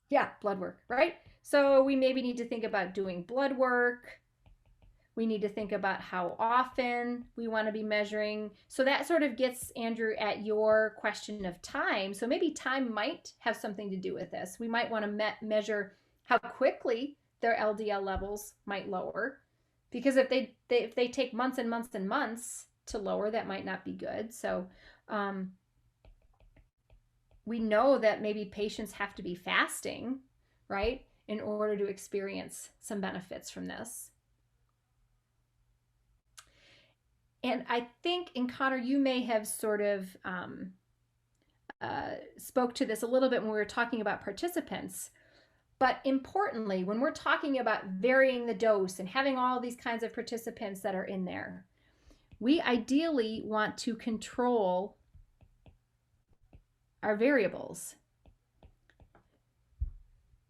Yeah, blood work, right? So we maybe need to think about doing blood work. We need to think about how often we want to be measuring. So that sort of gets, Andrew, at your question of time. So maybe time might have something to do with this. We might want to measure how quickly their LDL levels might lower, because if they take months and months and months to lower, that might not be good. So we know that maybe patients have to be fasting, right, in order to experience some benefits from this. And I think, and Connor, you may have sort of spoke to this a little bit when we were talking about participants. But importantly, when we're talking about varying the dose and having all these kinds of participants that are in there, we ideally want to control our variables.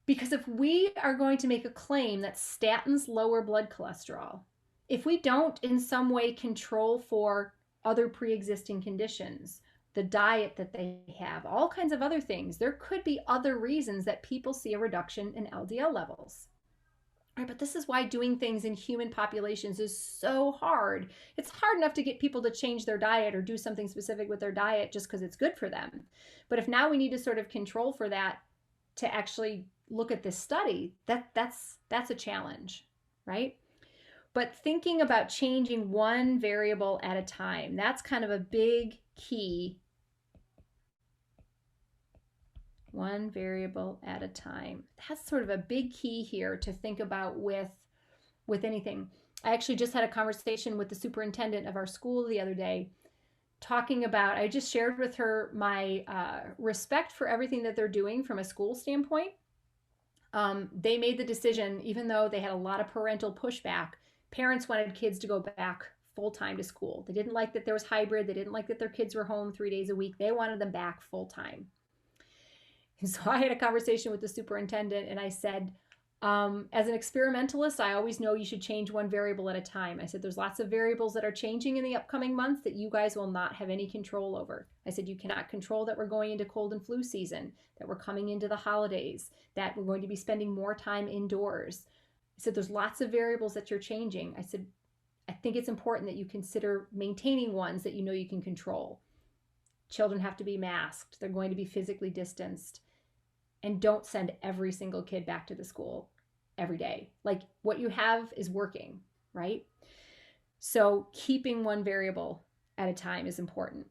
Because if we are going to make a claim that statins lower blood cholesterol, if we don't in some way control for other pre-existing conditions, the diet that they have, all kinds of other things, there could be other reasons that people see a reduction in LDL levels. Right, but this is why doing things in human populations is so hard. It's hard enough to get people to change their diet or do something specific with their diet just because it's good for them. But if now we need to sort of control for that to actually look at this study, that's a challenge, right? But thinking about changing one variable at a time, that's kind of a big key. One variable at a time. That's sort of a big key here to think about with anything. I actually just had a conversation with the superintendent of our school the other day, talking about, I just shared with her my respect for everything that they're doing from a school standpoint. They made the decision, even though they had a lot of parental pushback, parents wanted kids to go back full-time to school. They didn't like that there was hybrid. They didn't like that their kids were home 3 days a week. They wanted them back full-time. And so I had a conversation with the superintendent, and I said, as an experimentalist, I always know you should change one variable at a time. I said, there's lots of variables that are changing in the upcoming months that you guys will not have any control over. I said, you cannot control that we're going into cold and flu season, that we're coming into the holidays, that we're going to be spending more time indoors. I said, there's lots of variables that you're changing. I said, I think it's important that you consider maintaining ones that you know you can control. Children have to be masked. They're going to be physically distanced. And don't send every single kid back to the school every day. Like, what you have is working, right? So keeping one variable at a time is important.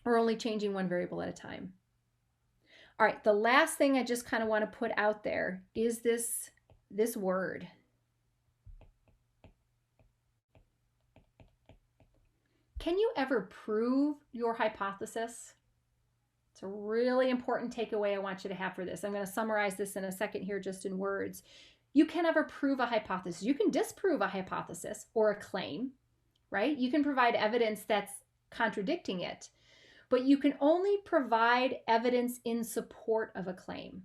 Or only changing one variable at a time. All right, the last thing I just kind of want to put out there is this word. Can you ever prove your hypothesis? It's a really important takeaway I want you to have for this. I'm going to summarize this in a second here, just in words. You can never prove a hypothesis. You can disprove a hypothesis or a claim, right? You can provide evidence that's contradicting it, but you can only provide evidence in support of a claim,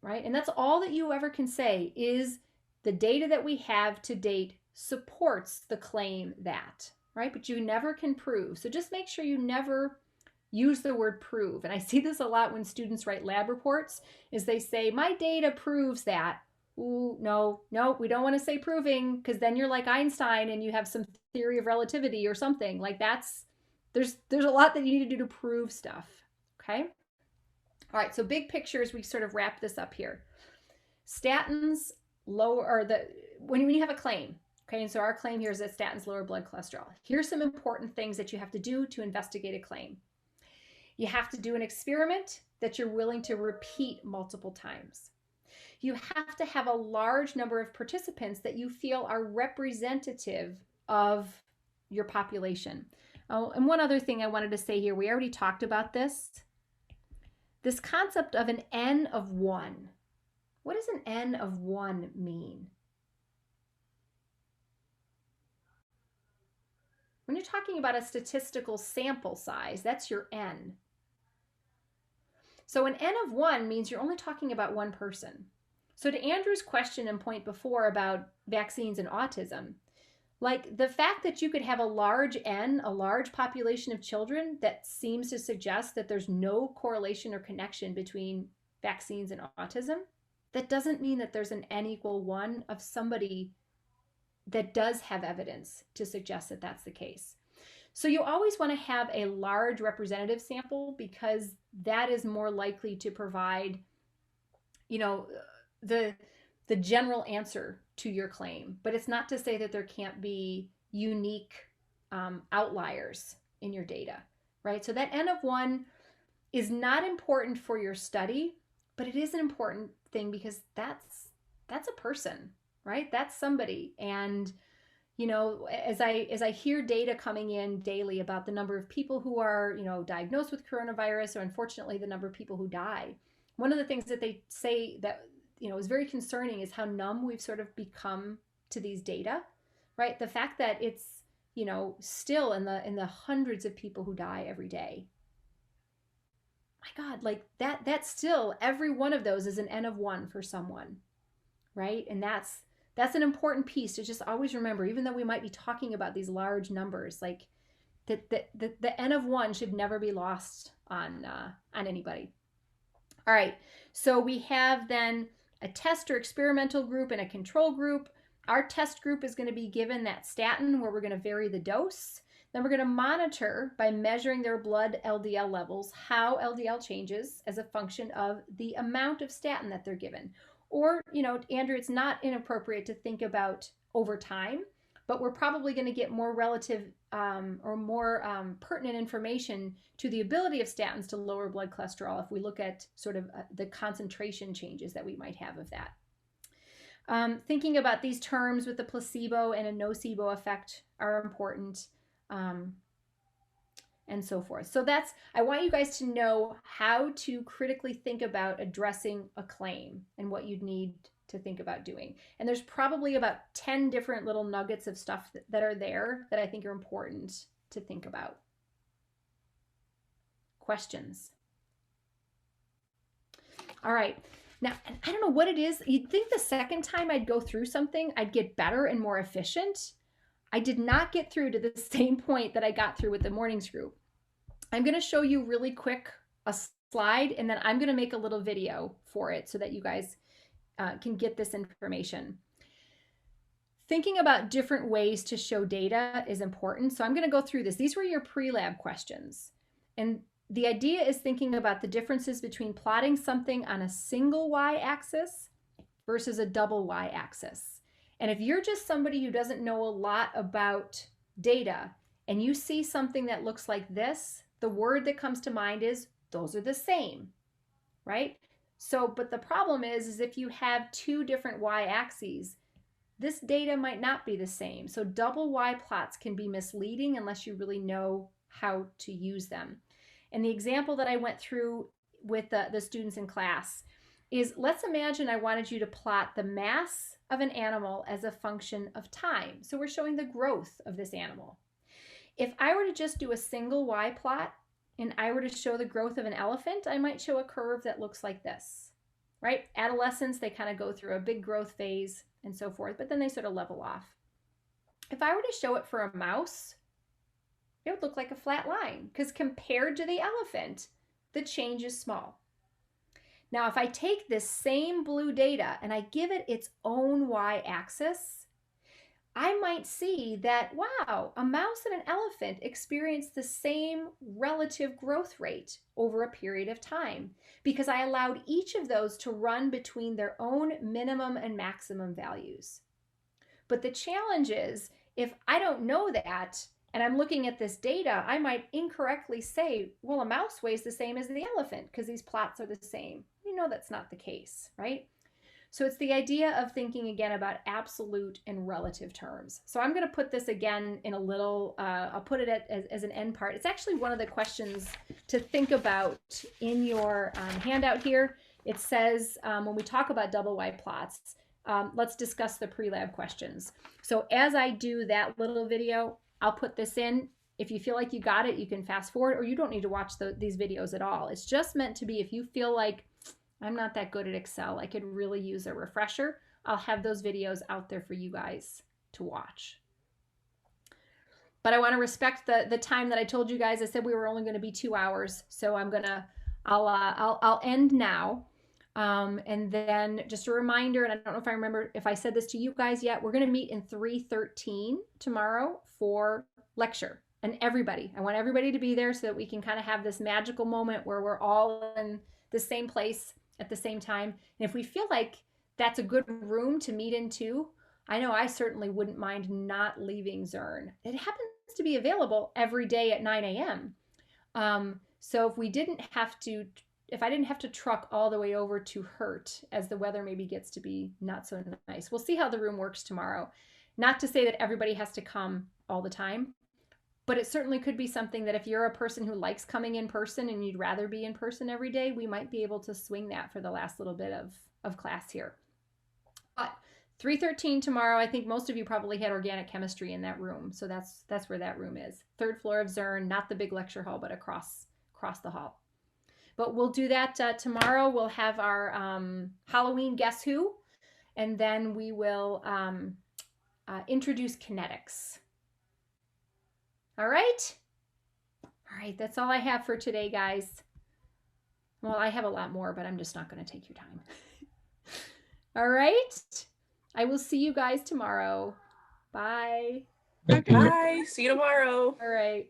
right? And that's all that you ever can say is the data that we have to date supports the claim that, right? But you never can prove. So just make sure you never use the word prove. And I see this a lot when students write lab reports, is they say, my data proves that. Ooh, no, we don't want to say proving, because then you're like Einstein and you have some theory of relativity or something. Like there's a lot that you need to do to prove stuff, okay? All right, so big picture as we sort of wrap this up here. Statins lower, or when you have a claim, okay, and so our claim here is that statins lower blood cholesterol. Here's some important things that you have to do to investigate a claim. You have to do an experiment that you're willing to repeat multiple times. You have to have a large number of participants that you feel are representative of your population. Oh, and one other thing I wanted to say here, we already talked about this concept of an N of 1. What does an N of 1 mean? When you're talking about a statistical sample size, that's your N. So an N of 1 means you're only talking about one person. So to Andrew's question and point before about vaccines and autism, like the fact that you could have a large N, a large population of children, that seems to suggest that there's no correlation or connection between vaccines and autism, that doesn't mean that there's an N equal 1 of somebody that does have evidence to suggest that that's the case. So you always want to have a large representative sample, because that is more likely to provide, you know, the general answer to your claim. But it's not to say that there can't be unique outliers in your data, right? So that N of 1 is not important for your study, but it is an important thing because that's a person, right? That's somebody. And you know, as I hear data coming in daily about the number of people who are, you know, diagnosed with coronavirus, or unfortunately the number of people who die, one of the things that they say that, you know, is very concerning is how numb we've sort of become to these data, right? The fact that it's, you know, still in the hundreds of people who die every day. My God, like that's still, every one of those is an N of 1 for someone, right? And that's an important piece to just always remember, even though we might be talking about these large numbers, like the N of 1 should never be lost on anybody. All right, so we have then a test or experimental group and a control group. Our test group is going to be given that statin, where we're going to vary the dose. Then we're going to monitor by measuring their blood LDL levels, how LDL changes as a function of the amount of statin that they're given. Or, you know, Andrew, it's not inappropriate to think about over time, but we're probably going to get more relative or more pertinent information to the ability of statins to lower blood cholesterol if we look at sort of the concentration changes that we might have of that. Thinking about these terms with the placebo and a nocebo effect are important, and so forth. So I want you guys to know how to critically think about addressing a claim and what you'd need to think about doing. And there's probably about 10 different little nuggets of stuff that are there that I think are important to think about. Questions? All right. Now, I don't know what it is. You'd think the second time I'd go through something, I'd get better and more efficient. I did not get through to the same point that I got through with the mornings group. I'm going to show you really quick a slide, and then I'm going to make a little video for it so that you guys can get this information. Thinking about different ways to show data is important. So I'm going to go through this. These were your pre-lab questions. And the idea is thinking about the differences between plotting something on a single y-axis versus a double y-axis. And if you're just somebody who doesn't know a lot about data and you see something that looks like this, the word that comes to mind is those are the same, right? So, but the problem is if you have two different y-axes, this data might not be the same. So double Y plots can be misleading unless you really know how to use them. And the example that I went through with the students in class is, let's imagine I wanted you to plot the mass of an animal as a function of time. So we're showing the growth of this animal. If I were to just do a single Y plot and I were to show the growth of an elephant, I might show a curve that looks like this, right? Adolescents, they kind of go through a big growth phase and so forth, but then they sort of level off. If I were to show it for a mouse, it would look like a flat line because compared to the elephant, the change is small. Now, if I take this same blue data and I give it its own y-axis, I might see that, wow, a mouse and an elephant experience the same relative growth rate over a period of time because I allowed each of those to run between their own minimum and maximum values. But the challenge is, if I don't know that, and I'm looking at this data, I might incorrectly say, well, a mouse weighs the same as the elephant because these plots are the same. You know that's not the case, right? So it's the idea of thinking again about absolute and relative terms. So I'm going to put this again in a little, I'll put it as an end part. It's actually one of the questions to think about in your handout here. It says, when we talk about double Y plots, let's discuss the pre-lab questions. So as I do that little video, I'll put this in. If you feel like you got it, you can fast forward, or you don't need to watch these videos at all. It's just meant to be if you feel like I'm not that good at Excel, I could really use a refresher, I'll have those videos out there for you guys to watch. But I want to respect the time that I told you guys. I said we were only going to be 2 hours, so I'll end now. And then just a reminder, and I don't know if I remember if I said this to you guys yet, we're going to meet in 313 tomorrow for lecture. And everybody, I want everybody to be there so that we can kind of have this magical moment where we're all in the same place at the same time. And if we feel like that's a good room to meet in too, I know I certainly wouldn't mind not leaving Zurn. It happens to be available every day at 9 a.m. So if I didn't have to truck all the way over to Hurt as the weather maybe gets to be not so nice. We'll see how the room works tomorrow. Not to say that everybody has to come all the time, but it certainly could be something that if you're a person who likes coming in person and you'd rather be in person every day, we might be able to swing that for the last little bit of class here. But 313 tomorrow, I think most of you probably had organic chemistry in that room. So that's where that room is. 3rd floor of Zurn, not the big lecture hall, but across the hall. But we'll do that tomorrow. We'll have our Halloween Guess Who, and then we will introduce kinetics. All right? All right, that's all I have for today, guys. Well, I have a lot more, but I'm just not going to take your time. All right? I will see you guys tomorrow. Bye. Bye. See you tomorrow. All right.